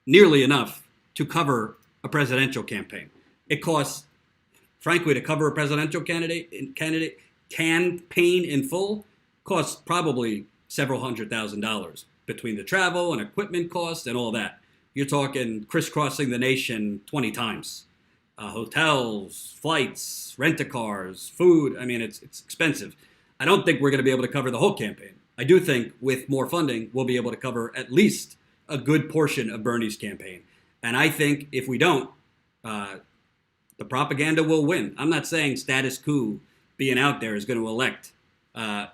S1: nearly enough to cover a presidential campaign. It costs, frankly, to cover a presidential campaign in full costs probably several $100,000 between the travel and equipment costs and all that. You're talking crisscrossing the nation 20 times. Hotels, flights, rent-a-cars, food. I mean, it's expensive. I don't think we're going to be able to cover the whole campaign. I do think with more funding, we'll be able to cover at least a good portion of Bernie's campaign. And I think if we don't, the propaganda will win. I'm not saying status quo being out there is going to elect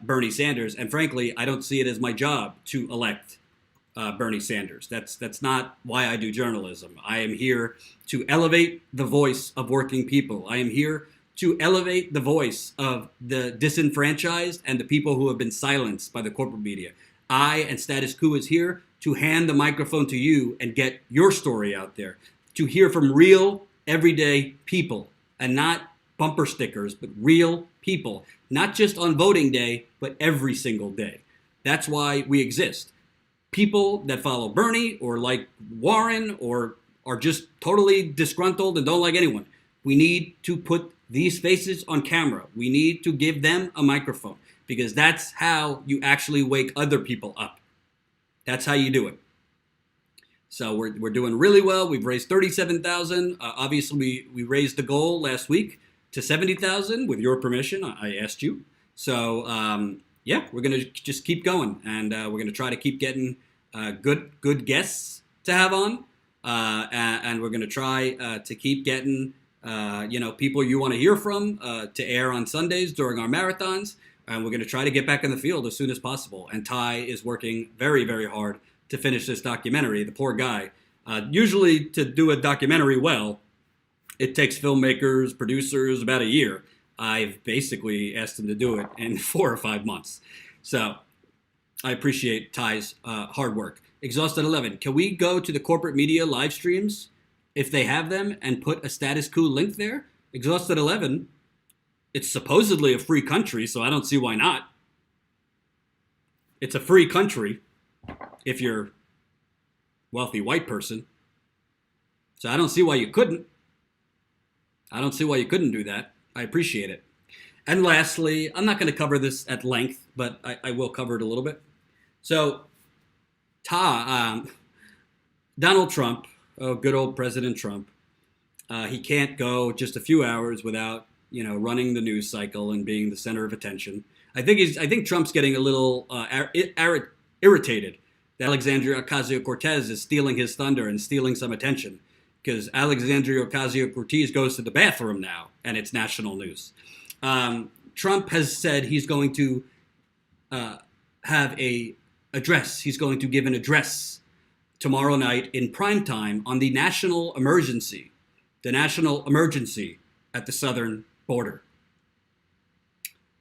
S1: Bernie Sanders. And frankly, I don't see it as my job to elect Bernie Sanders. That's not why I do journalism. I am here to elevate the voice of working people. I am here to elevate the voice of the disenfranchised and the people who have been silenced by the corporate media. I and Status Quo is here to hand the microphone to you and get your story out there, to hear from real, everyday people, and not bumper stickers, but real people, not just on voting day, but every single day. That's why we exist. People that follow Bernie or like Warren or are just totally disgruntled and don't like anyone. We need to put these faces on camera. We need to give them a microphone because that's how you actually wake other people up. That's how you do it. So we're doing really well. We've raised $37,000. Obviously, we raised the goal last week to $70,000 with your permission. I asked you. So yeah, we're gonna just keep going, and we're gonna try to keep getting good guests to have on, and we're gonna try to keep getting people you want to hear from to air on Sundays during our marathons. And we're going to try to get back in the field as soon as possible. And Ty is working very, very hard to finish this documentary. The poor guy. Usually to do a documentary well, it takes filmmakers, producers about a year. I've basically asked him to do it in 4 or 5 months. So I appreciate Ty's hard work. Exhausted 11. Can we go to the corporate media live streams if they have them and put a Status Quo link there? Exhausted 11. It's supposedly a free country, so I don't see why not. It's a free country if you're a wealthy white person. So I don't see why you couldn't. I don't see why you couldn't do that. I appreciate it. And lastly, I'm not going to cover this at length, but I will cover it a little bit. So, Donald Trump, good old President Trump, he can't go just a few hours without running the news cycle and being the center of attention. I think Trump's getting a little irritated that Alexandria Ocasio-Cortez is stealing his thunder and stealing some attention because Alexandria Ocasio-Cortez goes to the bathroom now and it's national news. Trump has said he's going to have a address. He's going to give an address tomorrow night in prime time on the national emergency the national emergency at the southern border.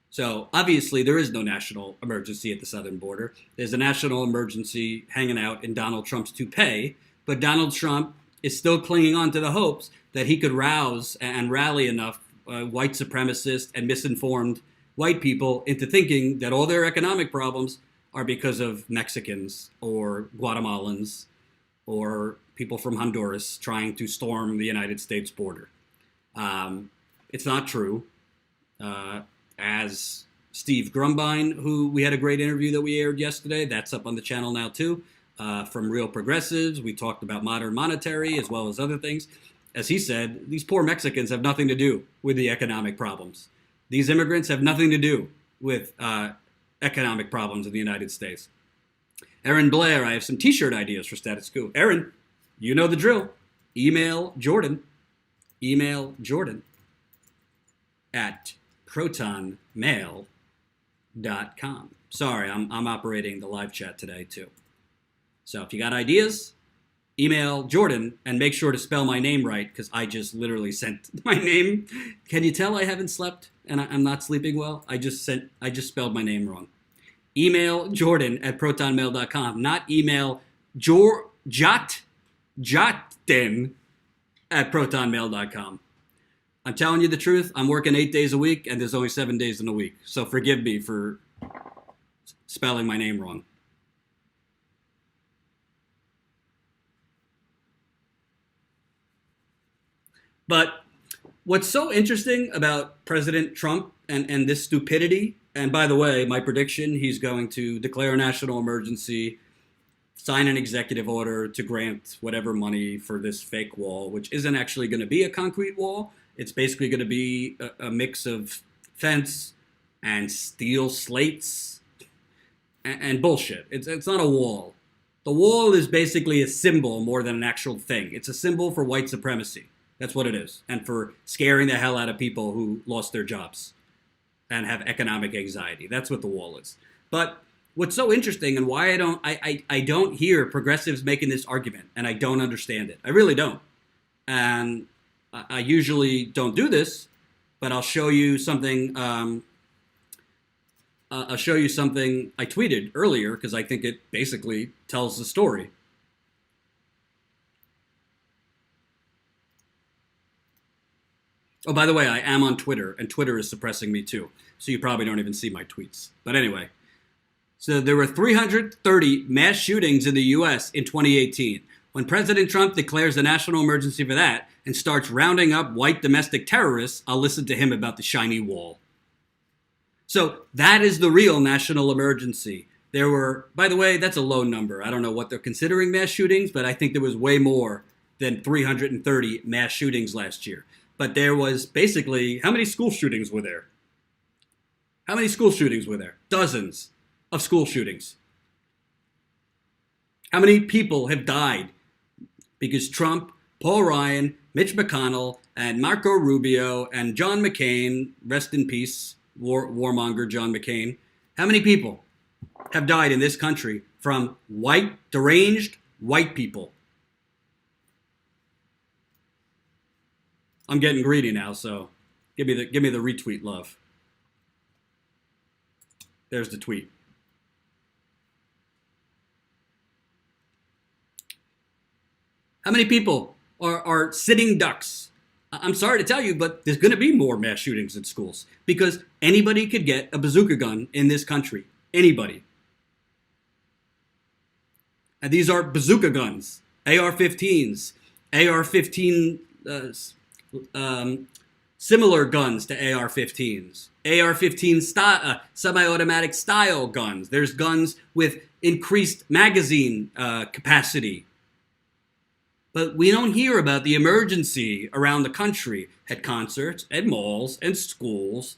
S1: So obviously there is no national emergency at the southern border. There's a national emergency hanging out in Donald Trump's toupee, but Donald Trump is still clinging on to the hopes that he could rouse and rally enough white supremacist and misinformed white people into thinking that all their economic problems are because of Mexicans or Guatemalans or people from Honduras trying to storm the United States border. It's not true. As Steve Grumbine, who we had a great interview that we aired yesterday, that's up on the channel now too, from Real Progressives. We talked about modern monetary as well as other things. As he said, these poor Mexicans have nothing to do with the economic problems. These immigrants have nothing to do with economic problems in the United States. Aaron Blair, I have some t-shirt ideas for Status Quo. Aaron, you know the drill. Email Jordan at protonmail.com. Sorry, I'm operating the live chat today too. So if you got ideas, email Jordan and make sure to spell my name right because I just literally sent my name. Can you tell I haven't slept and I'm not sleeping well? I just spelled my name wrong. Email Jordan at protonmail.com, not email Jotten at protonmail.com. I'm telling you the truth. I'm working 8 days a week, and there's only 7 days in a week. So forgive me for spelling my name wrong. But what's so interesting about President Trump and this stupidity, and by the way, my prediction, he's going to declare a national emergency, sign an executive order to grant whatever money for this fake wall, which isn't actually going to be a concrete wall. It's basically going to be a mix of fence and steel slates and bullshit. It's not a wall. The wall is basically a symbol more than an actual thing. It's a symbol for white supremacy. That's what it is. And for scaring the hell out of people who lost their jobs and have economic anxiety. That's what the wall is. But what's so interesting and why I don't hear progressives making this argument, and I don't understand it. I really don't. And I usually don't do this, but I'll show you something. I'll show you something I tweeted earlier because I think it basically tells the story. Oh, by the way, I am on Twitter, and Twitter is suppressing me too, so you probably don't even see my tweets. But anyway, so there were 330 mass shootings in the U.S. in 2018. When President Trump declares a national emergency for that and starts rounding up white domestic terrorists, I'll listen to him about the shiny wall. So that is the real national emergency. There were, by the way, that's a low number. I don't know what they're considering mass shootings, but I think there was way more than 330 mass shootings last year. But there was basically, how many school shootings were there? How many school shootings were there? Dozens of school shootings. How many people have died because Trump, Paul Ryan, Mitch McConnell, and Marco Rubio, and John McCain, rest in peace, warmonger John McCain, how many people have died in this country from white, deranged white people? I'm getting greedy now, so give me the retweet love. There's the tweet. How many people are sitting ducks? I'm sorry to tell you, but there's going to be more mass shootings in schools because anybody could get a bazooka gun in this country. Anybody. And these are bazooka guns, AR-15s, AR-15, similar guns to AR-15s, AR-15 semi-automatic style guns. There's guns with increased magazine capacity. But we don't hear about the emergency around the country at concerts, at malls, and schools,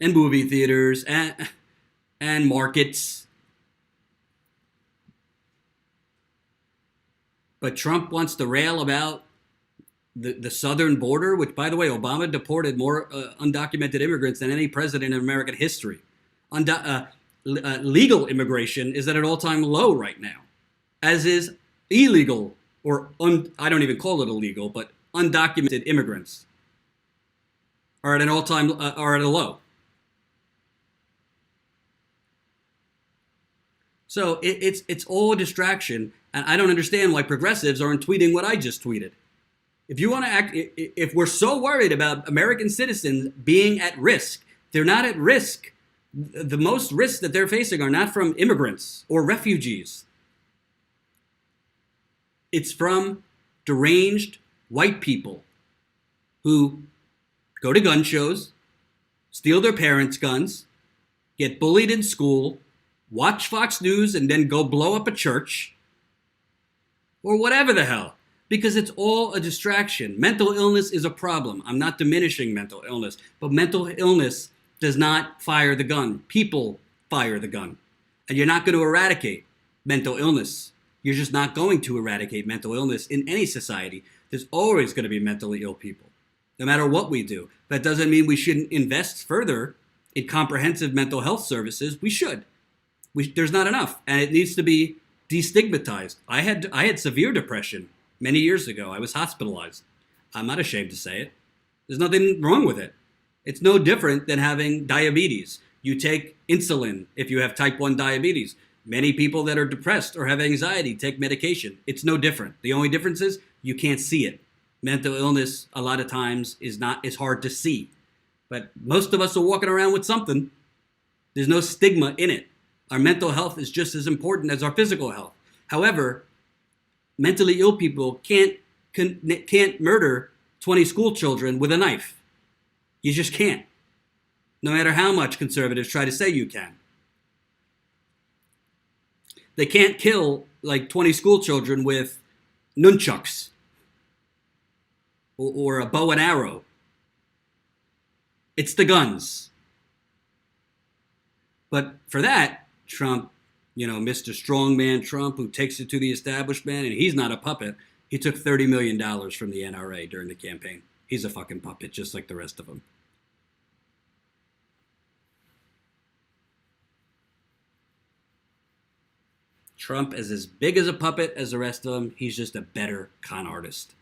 S1: and movie theaters, and markets. But Trump wants to rail about the southern border, which, by the way, Obama deported more undocumented immigrants than any president in American history. Legal immigration is at an all-time low right now, as is illegal, or I don't even call it illegal, but undocumented immigrants are at an all-time are at a low. So it's all a distraction, and I don't understand why progressives aren't tweeting what I just tweeted. If you want to act, if we're so worried about American citizens being at risk, they're not at risk. The most risks that they're facing are not from immigrants or refugees. It's from deranged white people who go to gun shows, steal their parents' guns, get bullied in school, watch Fox News, and then go blow up a church, or whatever the hell, because it's all a distraction. Mental illness is a problem. I'm not diminishing mental illness, but mental illness does not fire the gun. People fire the gun. And you're not going to eradicate mental illness. You're just not going to eradicate mental illness in any society. There's always going to be mentally ill people, no matter what we do. That doesn't mean we shouldn't invest further in comprehensive mental health services. We should. There's not enough, and it needs to be destigmatized. I had severe depression many years ago. I was hospitalized. I'm not ashamed to say it. There's nothing wrong with it. It's no different than having diabetes. You take insulin if you have type 1 diabetes. Many people that are depressed or have anxiety take medication. It's no different. The only difference is you can't see it. Mental illness, a lot of times, is hard to see. But most of us are walking around with something. There's no stigma in it. Our mental health is just as important as our physical health. However, mentally ill people can't murder 20 school children with a knife. You just can't. No matter how much conservatives try to say you can. They can't kill like 20 school children with nunchucks or a bow and arrow. It's the guns. But for that, Trump, Mr. Strongman Trump, who takes it to the establishment, and he's not a puppet. He took $30 million from the NRA during the campaign. He's a fucking puppet, just like the rest of them. Trump is as big as a puppet as the rest of them. He's just a better con artist.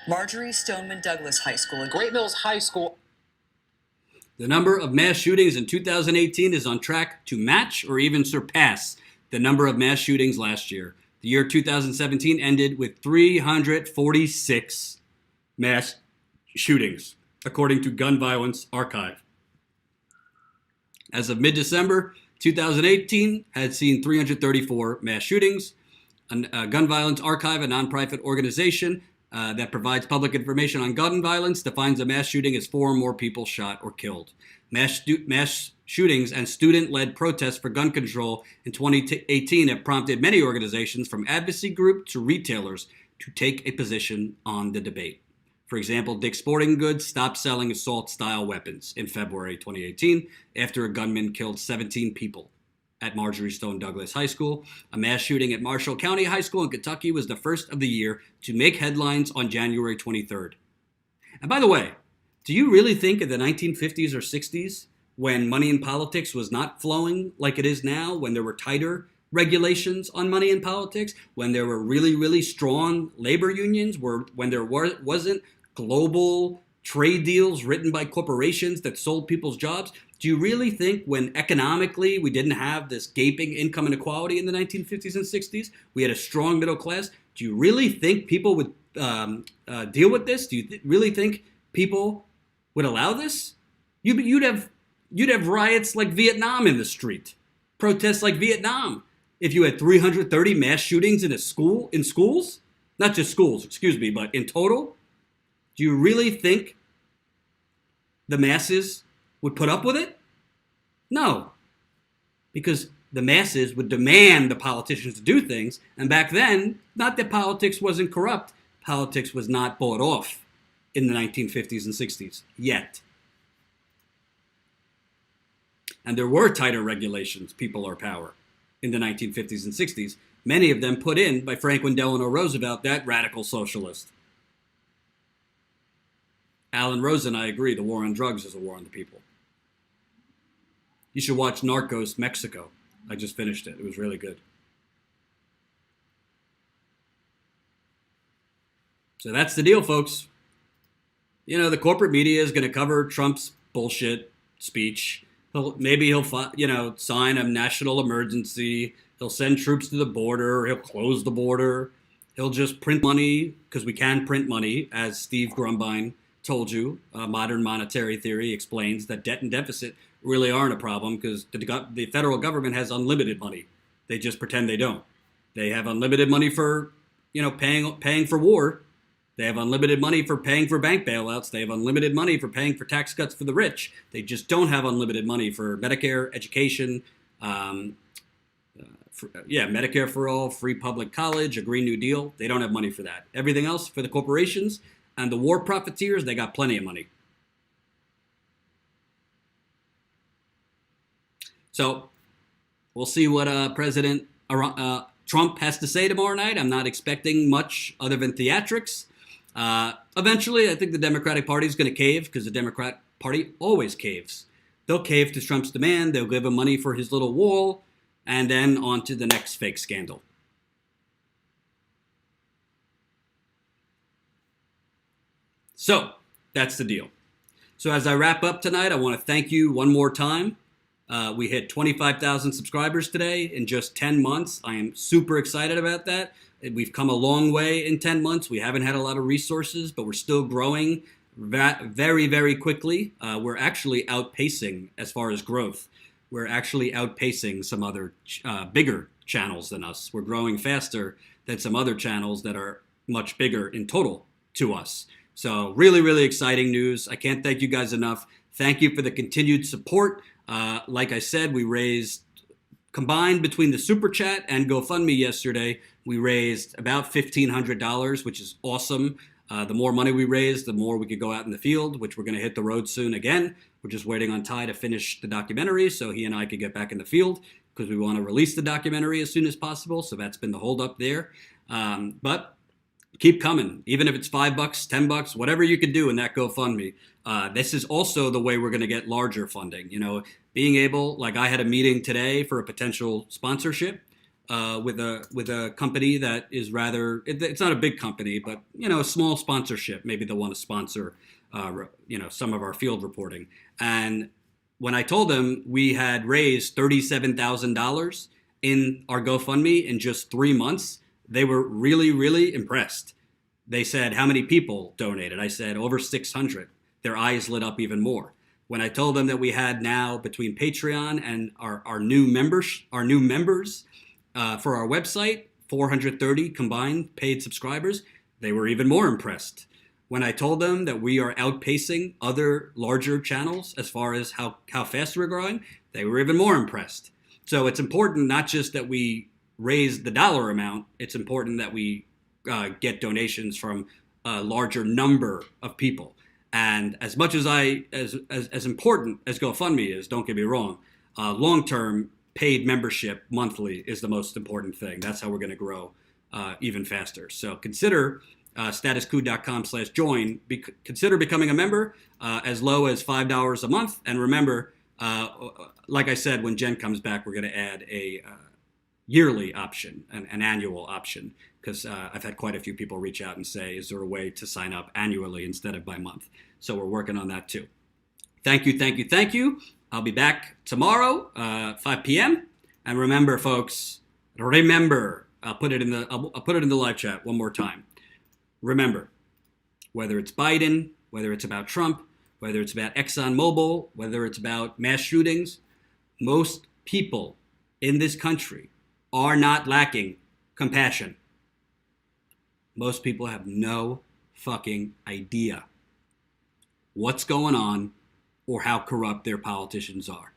S2: Marjorie Stoneman Douglas High School. Great Mills High School.
S1: The number of mass shootings in 2018 is on track to match or even surpass the number of mass shootings last year. The year 2017 ended with 346 mass shootings, according to Gun Violence Archive. As of mid-December, 2018 had seen 334 mass shootings. Gun Violence Archive, a nonprofit organization that provides public information on gun violence, defines a mass shooting as 4 or more people shot or killed. Mass shootings and student-led protests for gun control in 2018 have prompted many organizations, from advocacy groups to retailers, to take a position on the debate. For example, Dick's Sporting Goods stopped selling assault-style weapons in February 2018 after a gunman killed 17 people at Marjorie Stone Douglas High School. A mass shooting at Marshall County High School in Kentucky was the first of the year to make headlines on January 23rd. And by the way, do you really think in the 1950s or 60s, when money in politics was not flowing like it is now, when there were tighter regulations on money in politics, when there were really, really strong labor unions, when there wasn't global trade deals written by corporations that sold people's jobs, do you really think when economically we didn't have this gaping income inequality in the 1950s and 60s, we had a strong middle class, do you really think people would deal with this? Do you really think people would allow this? You'd have riots like Vietnam in the street, protests like Vietnam. If you had 330 mass shootings in schools, not just schools, but in total, do you really think the masses would put up with it? No, because the masses would demand the politicians to do things. And back then, not that politics wasn't corrupt, politics was not bought off in the 1950s and 60s yet. And there were tighter regulations, people or power, in the 1950s and 60s, many of them put in by Franklin Delano Roosevelt, that radical socialist. Alan Rose and I agree, the war on drugs is a war on the people. You should watch Narcos Mexico. I just finished it. It was really good. So that's the deal, folks. You know, the corporate media is going to cover Trump's bullshit speech. Maybe he'll sign a national emergency. He'll send troops to the border. He'll close the border. He'll just print money because we can print money, as Steve Grumbine told you. Modern monetary theory explains that debt and deficit really aren't a problem because the federal government has unlimited money. They just pretend they don't. They have unlimited money for, paying for war. They have unlimited money for paying for bank bailouts. They have unlimited money for paying for tax cuts for the rich. They just don't have unlimited money for Medicare, education, Medicare for all, free public college, a Green New Deal. They don't have money for that. Everything else for the corporations and the war profiteers, they got plenty of money. So we'll see what President Trump has to say tomorrow night. I'm not expecting much other than theatrics. Eventually, I think the Democratic Party is going to cave because the Democrat Party always caves. They'll cave to Trump's demand. They'll give him money for his little wall, and then on to the next fake scandal. So that's the deal. So as I wrap up tonight, I want to thank you one more time. We hit 25,000 subscribers today in just 10 months. I am super excited about that. We've come a long way in 10 months. We haven't had a lot of resources, but we're still growing very, very quickly. We're actually outpacing, as far as growth, we're actually outpacing some other bigger channels than us. We're growing faster than some other channels that are much bigger in total to us. So really, really exciting news. I can't thank you guys enough. Thank you for the continued support. Like I said, we raised, combined between the Super Chat and GoFundMe yesterday, we raised about $1,500, which is awesome. The more money we raise, the more we could go out in the field, which we're going to hit the road soon again. We're just waiting on Ty to finish the documentary so he and I could get back in the field because we want to release the documentary as soon as possible. So that's been the holdup there. But keep coming, even if it's $5, $10, whatever you can do in that GoFundMe. This is also the way we're going to get larger funding. Being able, like I had a meeting today for a potential sponsorship with a company that is rather, it's not a big company, but a small sponsorship. Maybe they'll want to sponsor some of our field reporting. And when I told them we had raised $37,000 in our GoFundMe in just 3 months, they were really, really impressed. They said, how many people donated? I said, over 600. Their eyes lit up even more. When I told them that we had now, between Patreon and our new members for our website, 430 combined paid subscribers, they were even more impressed. When I told them that we are outpacing other larger channels as far as how fast we're growing, they were even more impressed. So it's important not just that we raise the dollar amount, it's important that we get donations from a larger number of people. And as much as as important as GoFundMe is, don't get me wrong, long-term paid membership monthly is the most important thing. That's how we're going to grow even faster. So consider statuscoup.com/join. Consider becoming a member as low as $5 a month. And remember, like I said, when Jen comes back, we're going to add a yearly option, an annual option, because I've had quite a few people reach out and say, is there a way to sign up annually instead of by month? So we're working on that too. Thank you, thank you, thank you. I'll be back tomorrow, 5 p.m. And remember, folks, I'll put it in the live chat one more time. Remember, whether it's Biden, whether it's about Trump, whether it's about ExxonMobil, whether it's about mass shootings, most people in this country are not lacking compassion. Most people have no fucking idea what's going on or how corrupt their politicians are.